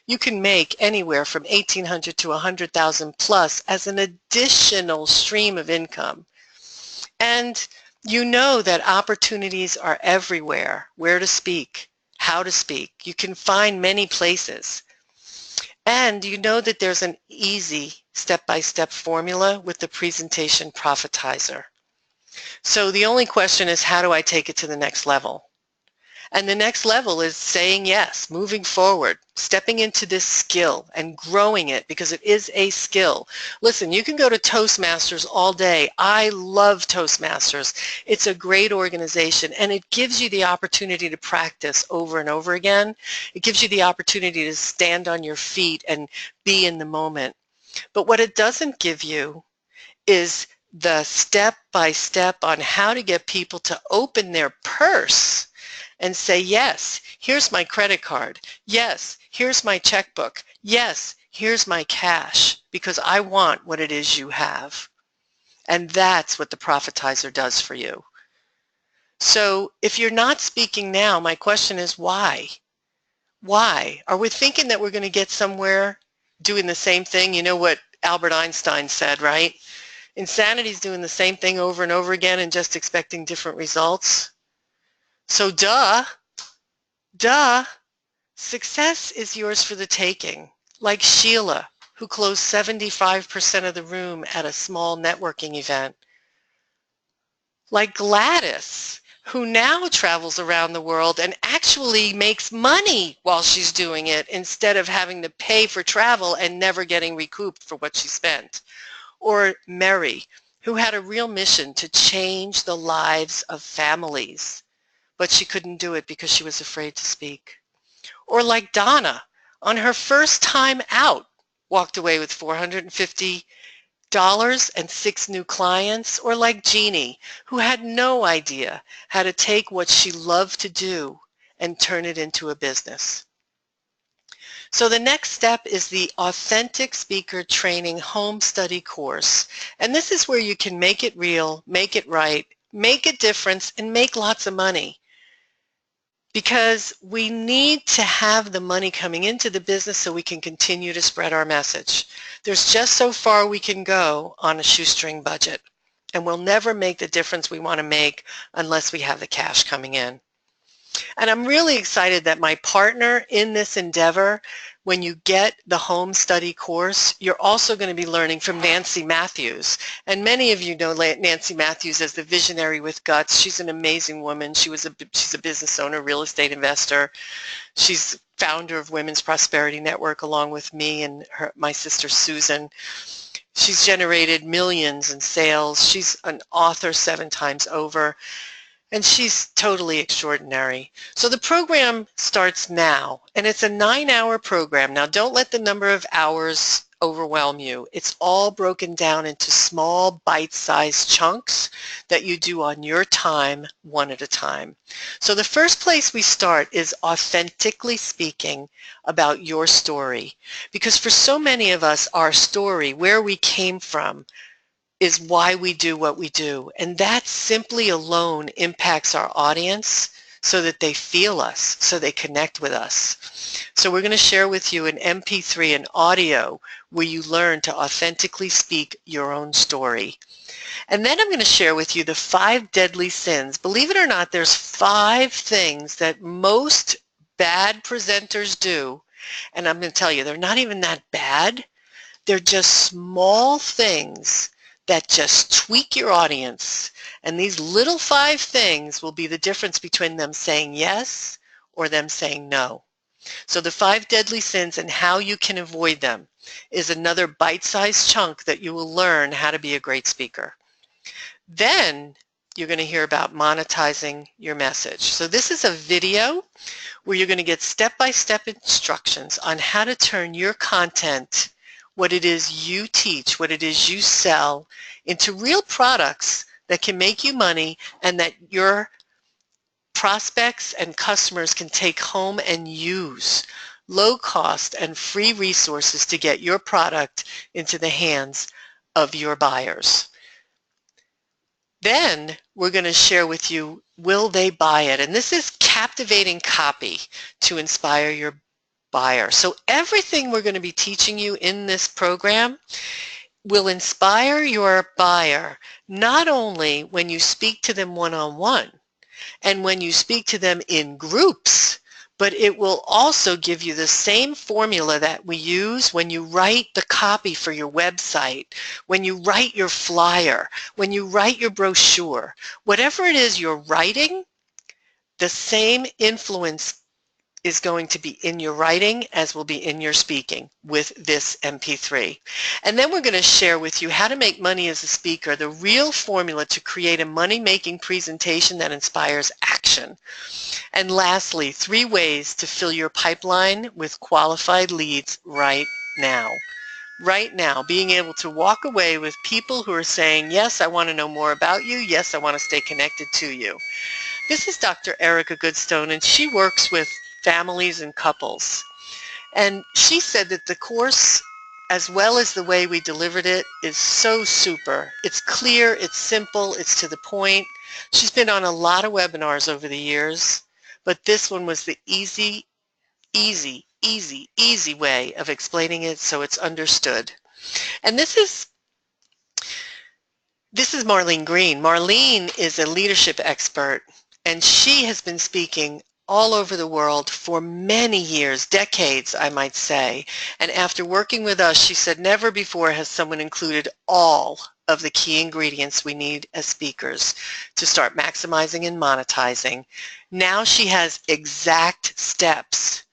You can make anywhere from $1,800 to $100,000 plus as an additional stream of income. And you know that opportunities are everywhere, where to speak, how to speak. You can find many places. And you know that there's an easy step-by-step formula with the presentation profitizer. So the only question is, how do I take it to the next level? And the next level is saying yes, moving forward, stepping into this skill and growing it because it is a skill. Listen, you can go to Toastmasters all day. I love Toastmasters. It's a great organization and it gives you the opportunity to practice over and over again. It gives you the opportunity to stand on your feet and be in the moment. But what it doesn't give you is the step-by-step on how to get people to open their purse and say, yes, here's my credit card. Yes, here's my checkbook. Yes, here's my cash because I want what it is you have. And that's what the profitizer does for you. So if you're not speaking now, my question is why? Why? Are we thinking that we're going to get somewhere doing the same thing? You know what Albert Einstein said, right? Insanity is doing the same thing over and over again and just expecting different results. So duh, success is yours for the taking. Like Sheila, who closed 75% of the room at a small networking event. Like Gladys, who now travels around the world and actually makes money while she's doing it instead of having to pay for travel and never getting recouped for what she spent. Or Mary, who had a real mission to change the lives of families, but she couldn't do it because she was afraid to speak. Or like Donna, on her first time out, walked away with $450 and 6 new clients. Or like Jeannie, who had no idea how to take what she loved to do and turn it into a business. So the next step is the Authentic Speaker Training Home Study course. And this is where you can make it real, make it right, make a difference, and make lots of money. Because we need to have the money coming into the business so we can continue to spread our message. There's just so far we can go on a shoestring budget. And we'll never make the difference we want to make unless we have the cash coming in. And I'm really excited that my partner in this endeavor, when you get the home study course, you're also going to be learning from Nancy Matthews. And many of you know Nancy Matthews as the visionary with guts. She's an amazing woman. She's a business owner, real estate investor. She's founder of Women's Prosperity Network along with me and my sister Susan. She's generated millions in sales. She's an author 7 times over. And she's totally extraordinary. So the program starts now, and it's a 9-hour program. Now, don't let the number of hours overwhelm you. It's all broken down into small bite-sized chunks that you do on your time, one at a time. So the first place we start is authentically speaking about your story. Because for so many of us, our story, where we came from, is why we do what we do. And that simply alone impacts our audience so that they feel us, so they connect with us. So we're going to share with you an MP3, an audio, where you learn to authentically speak your own story. And then I'm going to share with you the 5 deadly sins. Believe it or not, there's 5 things that most bad presenters do. And I'm going to tell you, they're not even that bad. They're just small things that just tweak your audience. And these little 5 things will be the difference between them saying yes or them saying no. So the 5 deadly sins and how you can avoid them is another bite-sized chunk that you will learn how to be a great speaker. Then you're going to hear about monetizing your message. So this is a video where you're going to get step-by-step instructions on how to turn your content, what it is you teach, what it is you sell, into real products that can make you money and that your prospects and customers can take home and use. Low cost and free resources to get your product into the hands of your buyers. Then we're going to share with you, will they buy it? And this is captivating copy to inspire your buyer. So everything we're going to be teaching you in this program will inspire your buyer, not only when you speak to them one-on-one and when you speak to them in groups, but it will also give you the same formula that we use when you write the copy for your website, when you write your flyer, when you write your brochure. Whatever it is you're writing, the same influence is going to be in your writing as will be in your speaking with this MP3. And then we're going to share with you how to make money as a speaker, the real formula to create a money-making presentation that inspires action. And lastly, 3 ways to fill your pipeline with qualified leads right now. Right now, being able to walk away with people who are saying, yes, I want to know more about you. Yes, I want to stay connected to you. This is Dr. Erica Goodstone, and she works with families and couples. And she said that the course, as well as the way we delivered it, is so super. It's clear, it's simple, it's to the point. She's been on a lot of webinars over the years, but this one was the easy way of explaining it so it's understood. And this is Marlene Green. Marlene is a leadership expert, and she has been speaking all over the world for many years, decades, I might say. And after working with us, she said never before has someone included all of the key ingredients we need as speakers to start maximizing and monetizing. Now she has exact steps.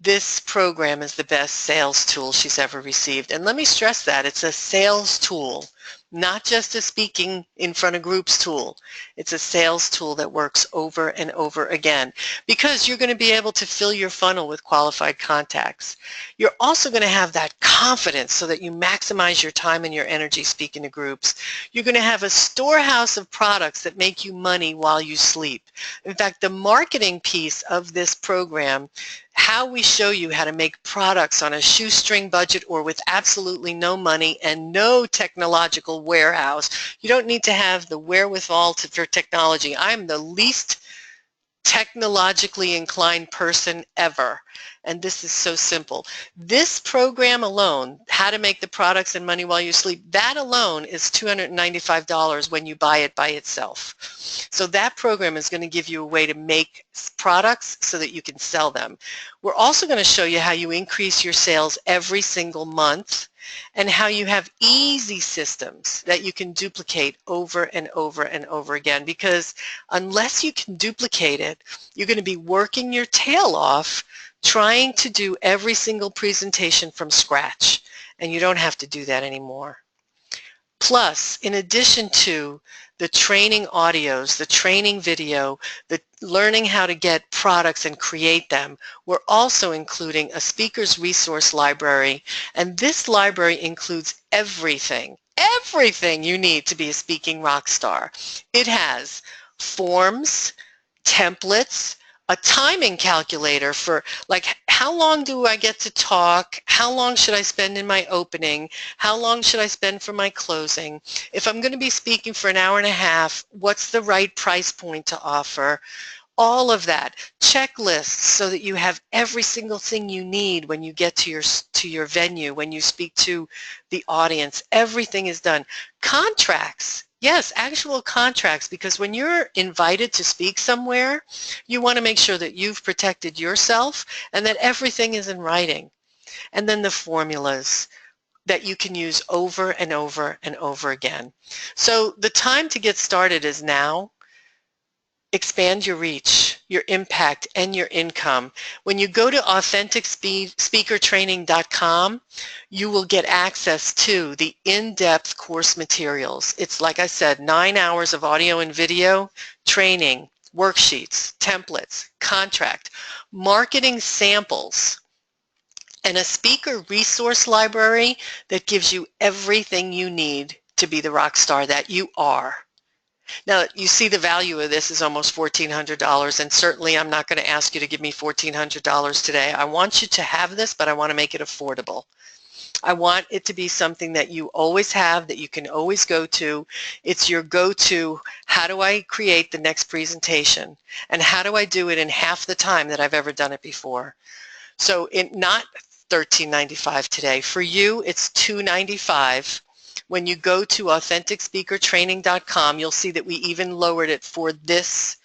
This program is the best sales tool she's ever received. And let me stress that it's a sales tool, not just a speaking in front of groups tool. It's a sales tool that works over and over again because you're going to be able to fill your funnel with qualified contacts. You're also going to have that confidence so that you maximize your time and your energy speaking to groups. You're going to have a storehouse of products that make you money while you sleep. In fact, the marketing piece of this program, how we show you how to make products on a shoestring budget or with absolutely no money and no technological warehouse. You don't need to have the wherewithal for technology. I'm the least technologically inclined person ever, and this is so simple. This program alone, how to make the products and money while you sleep, that alone is $295 when you buy it by itself. So that program is going to give you a way to make products so that you can sell them. We're also going to show you how you increase your sales every single month and how you have easy systems that you can duplicate over and over and over again, because unless you can duplicate it, you're going to be working your tail off trying to do every single presentation from scratch, and you don't have to do that anymore. Plus, in addition to the training audios, the training video, the learning how to get products and create them, we're also including a speaker's resource library, and this library includes everything you need to be a speaking rock star. It has forms, templates, a timing calculator for like how long do I get to talk, how long should I spend in my opening, how long should I spend for my closing, if I'm going to be speaking for an hour and a half, what's the right price point to offer, all of that, checklists so that you have every single thing you need when you get to your venue, when you speak to the audience, everything is done. Contracts. Yes, actual contracts, because when you're invited to speak somewhere, you want to make sure that you've protected yourself and that everything is in writing. And then the formulas that you can use over and over and over again. So the time to get started is now. Expand your reach. your impact, and your income. When you go to AuthenticSpeakerTraining.com, you will get access to the in-depth course materials. It's, like I said, 9 hours of audio and video training, worksheets, templates, contract, marketing samples, and a speaker resource library that gives you everything you need to be the rock star that you are. Now, you see the value of this is almost $1,400, and certainly I'm not going to ask you to give me $1,400 today. I want you to have this, but I want to make it affordable. I want it to be something that you always have, that you can always go to. It's your go-to, how do I create the next presentation? And how do I do it in half the time that I've ever done it before? So not $13.95 today. For you, it's $2.95. When you go to AuthenticSpeakerTraining.com, you'll see that we even lowered it for this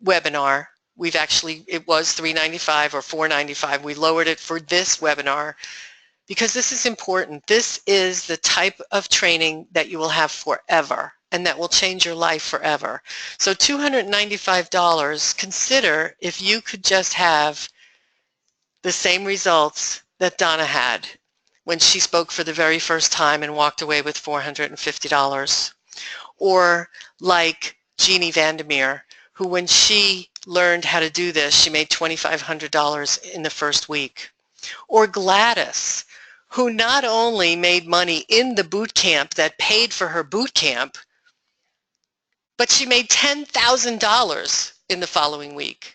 webinar. It was $3.95 or $4.95. We lowered it for this webinar because this is important. This is the type of training that you will have forever and that will change your life forever. So $295, consider if you could just have the same results that Donna had when she spoke for the very first time and walked away with $450. Or like Jeannie Vandermeer, who when she learned how to do this, she made $2,500 in the first week. Or Gladys, who not only made money in the boot camp that paid for her boot camp, but she made $10,000 in the following week.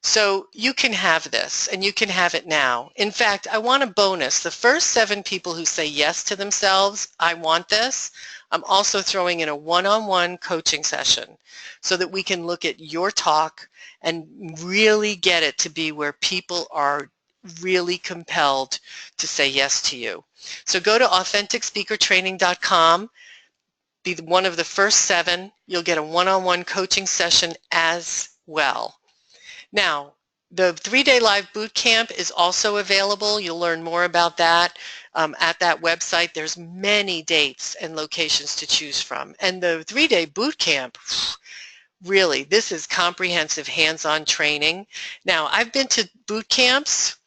So you can have this, and you can have it now. In fact, I want a bonus. The first 7 people who say yes to themselves, I want this, I'm also throwing in a one-on-one coaching session so that we can look at your talk and really get it to be where people are really compelled to say yes to you. So go to AuthenticSpeakerTraining.com, be one of the first 7. You'll get a one-on-one coaching session as well. Now, the 3-day live boot camp is also available. You'll learn more about that at that website. There's many dates and locations to choose from. And the 3-day boot camp, really, this is comprehensive hands-on training. Now, I've been to boot camps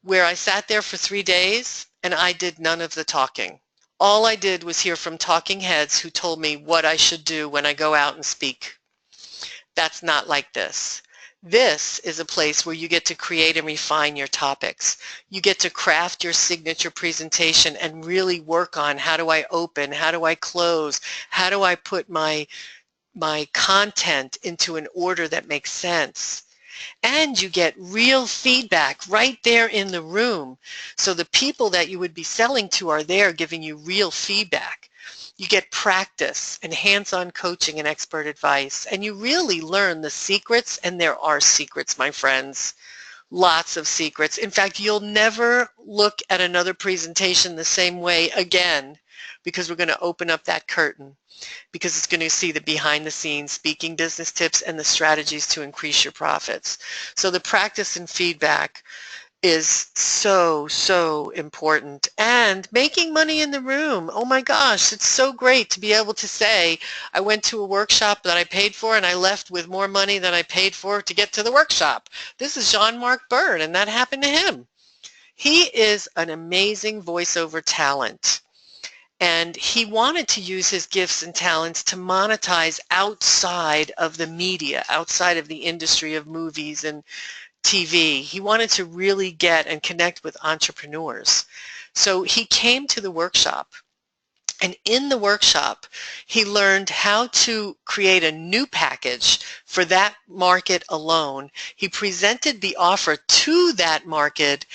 where I sat there for 3 days and I did none of the talking. All I did was hear from talking heads who told me what I should do when I go out and speak. That's not like this. This is a place where you get to create and refine your topics. You get to craft your signature presentation and really work on how do I open, how do I close, how do I put my content into an order that makes sense. And you get real feedback right there in the room. So the people that you would be selling to are there giving you real feedback. You get practice and hands-on coaching and expert advice, and you really learn the secrets, and there are secrets, my friends, lots of secrets. In fact, you'll never look at another presentation the same way again because we're going to open up that curtain, because it's going to see the behind-the-scenes speaking business tips and the strategies to increase your profits. So the practice and feedback is so, so important. And making money in the room. Oh my gosh, it's so great to be able to say, I went to a workshop that I paid for and I left with more money than I paid for to get to the workshop. This is Jean-Marc Bird, and that happened to him. He is an amazing voiceover talent. And he wanted to use his gifts and talents to monetize outside of the media, outside of the industry of movies and TV. He wanted to really get and connect with entrepreneurs. So he came to the workshop, and in the workshop, he learned how to create a new package for that market alone. He presented the offer to that market,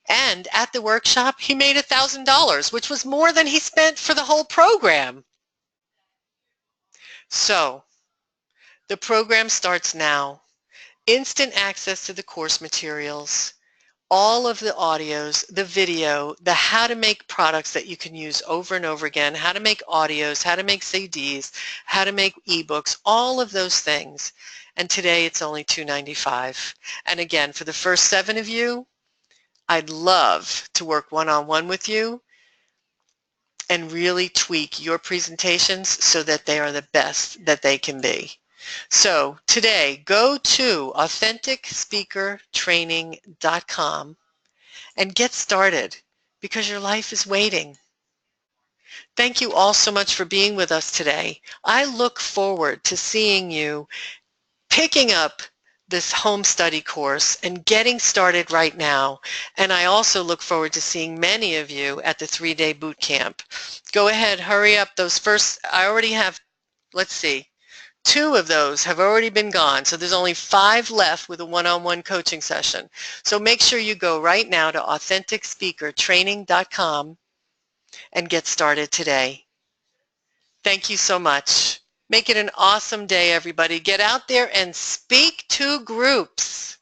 and at the workshop, he made $1,000, which was more than he spent for the whole program. So the program starts now. Instant access to the course materials, all of the audios, the video, the how to make products that you can use over and over again, how to make audios, how to make CDs, how to make ebooks, all of those things. And today it's only $295. And again, for the first 7 of you, I'd love to work one-on-one with you and really tweak your presentations so that they are the best that they can be. So today, go to AuthenticSpeakerTraining.com and get started because your life is waiting. Thank you all so much for being with us today. I look forward to seeing you picking up this home study course and getting started right now. And I also look forward to seeing many of you at the 3-day boot camp. Go ahead, hurry up. Those first, I already have, let's see, 2 of those have already been gone. So there's only 5 left with a one-on-one coaching session. So make sure you go right now to AuthenticSpeakerTraining.com and get started today. Thank you so much. Make it an awesome day, everybody. Get out there and speak to groups.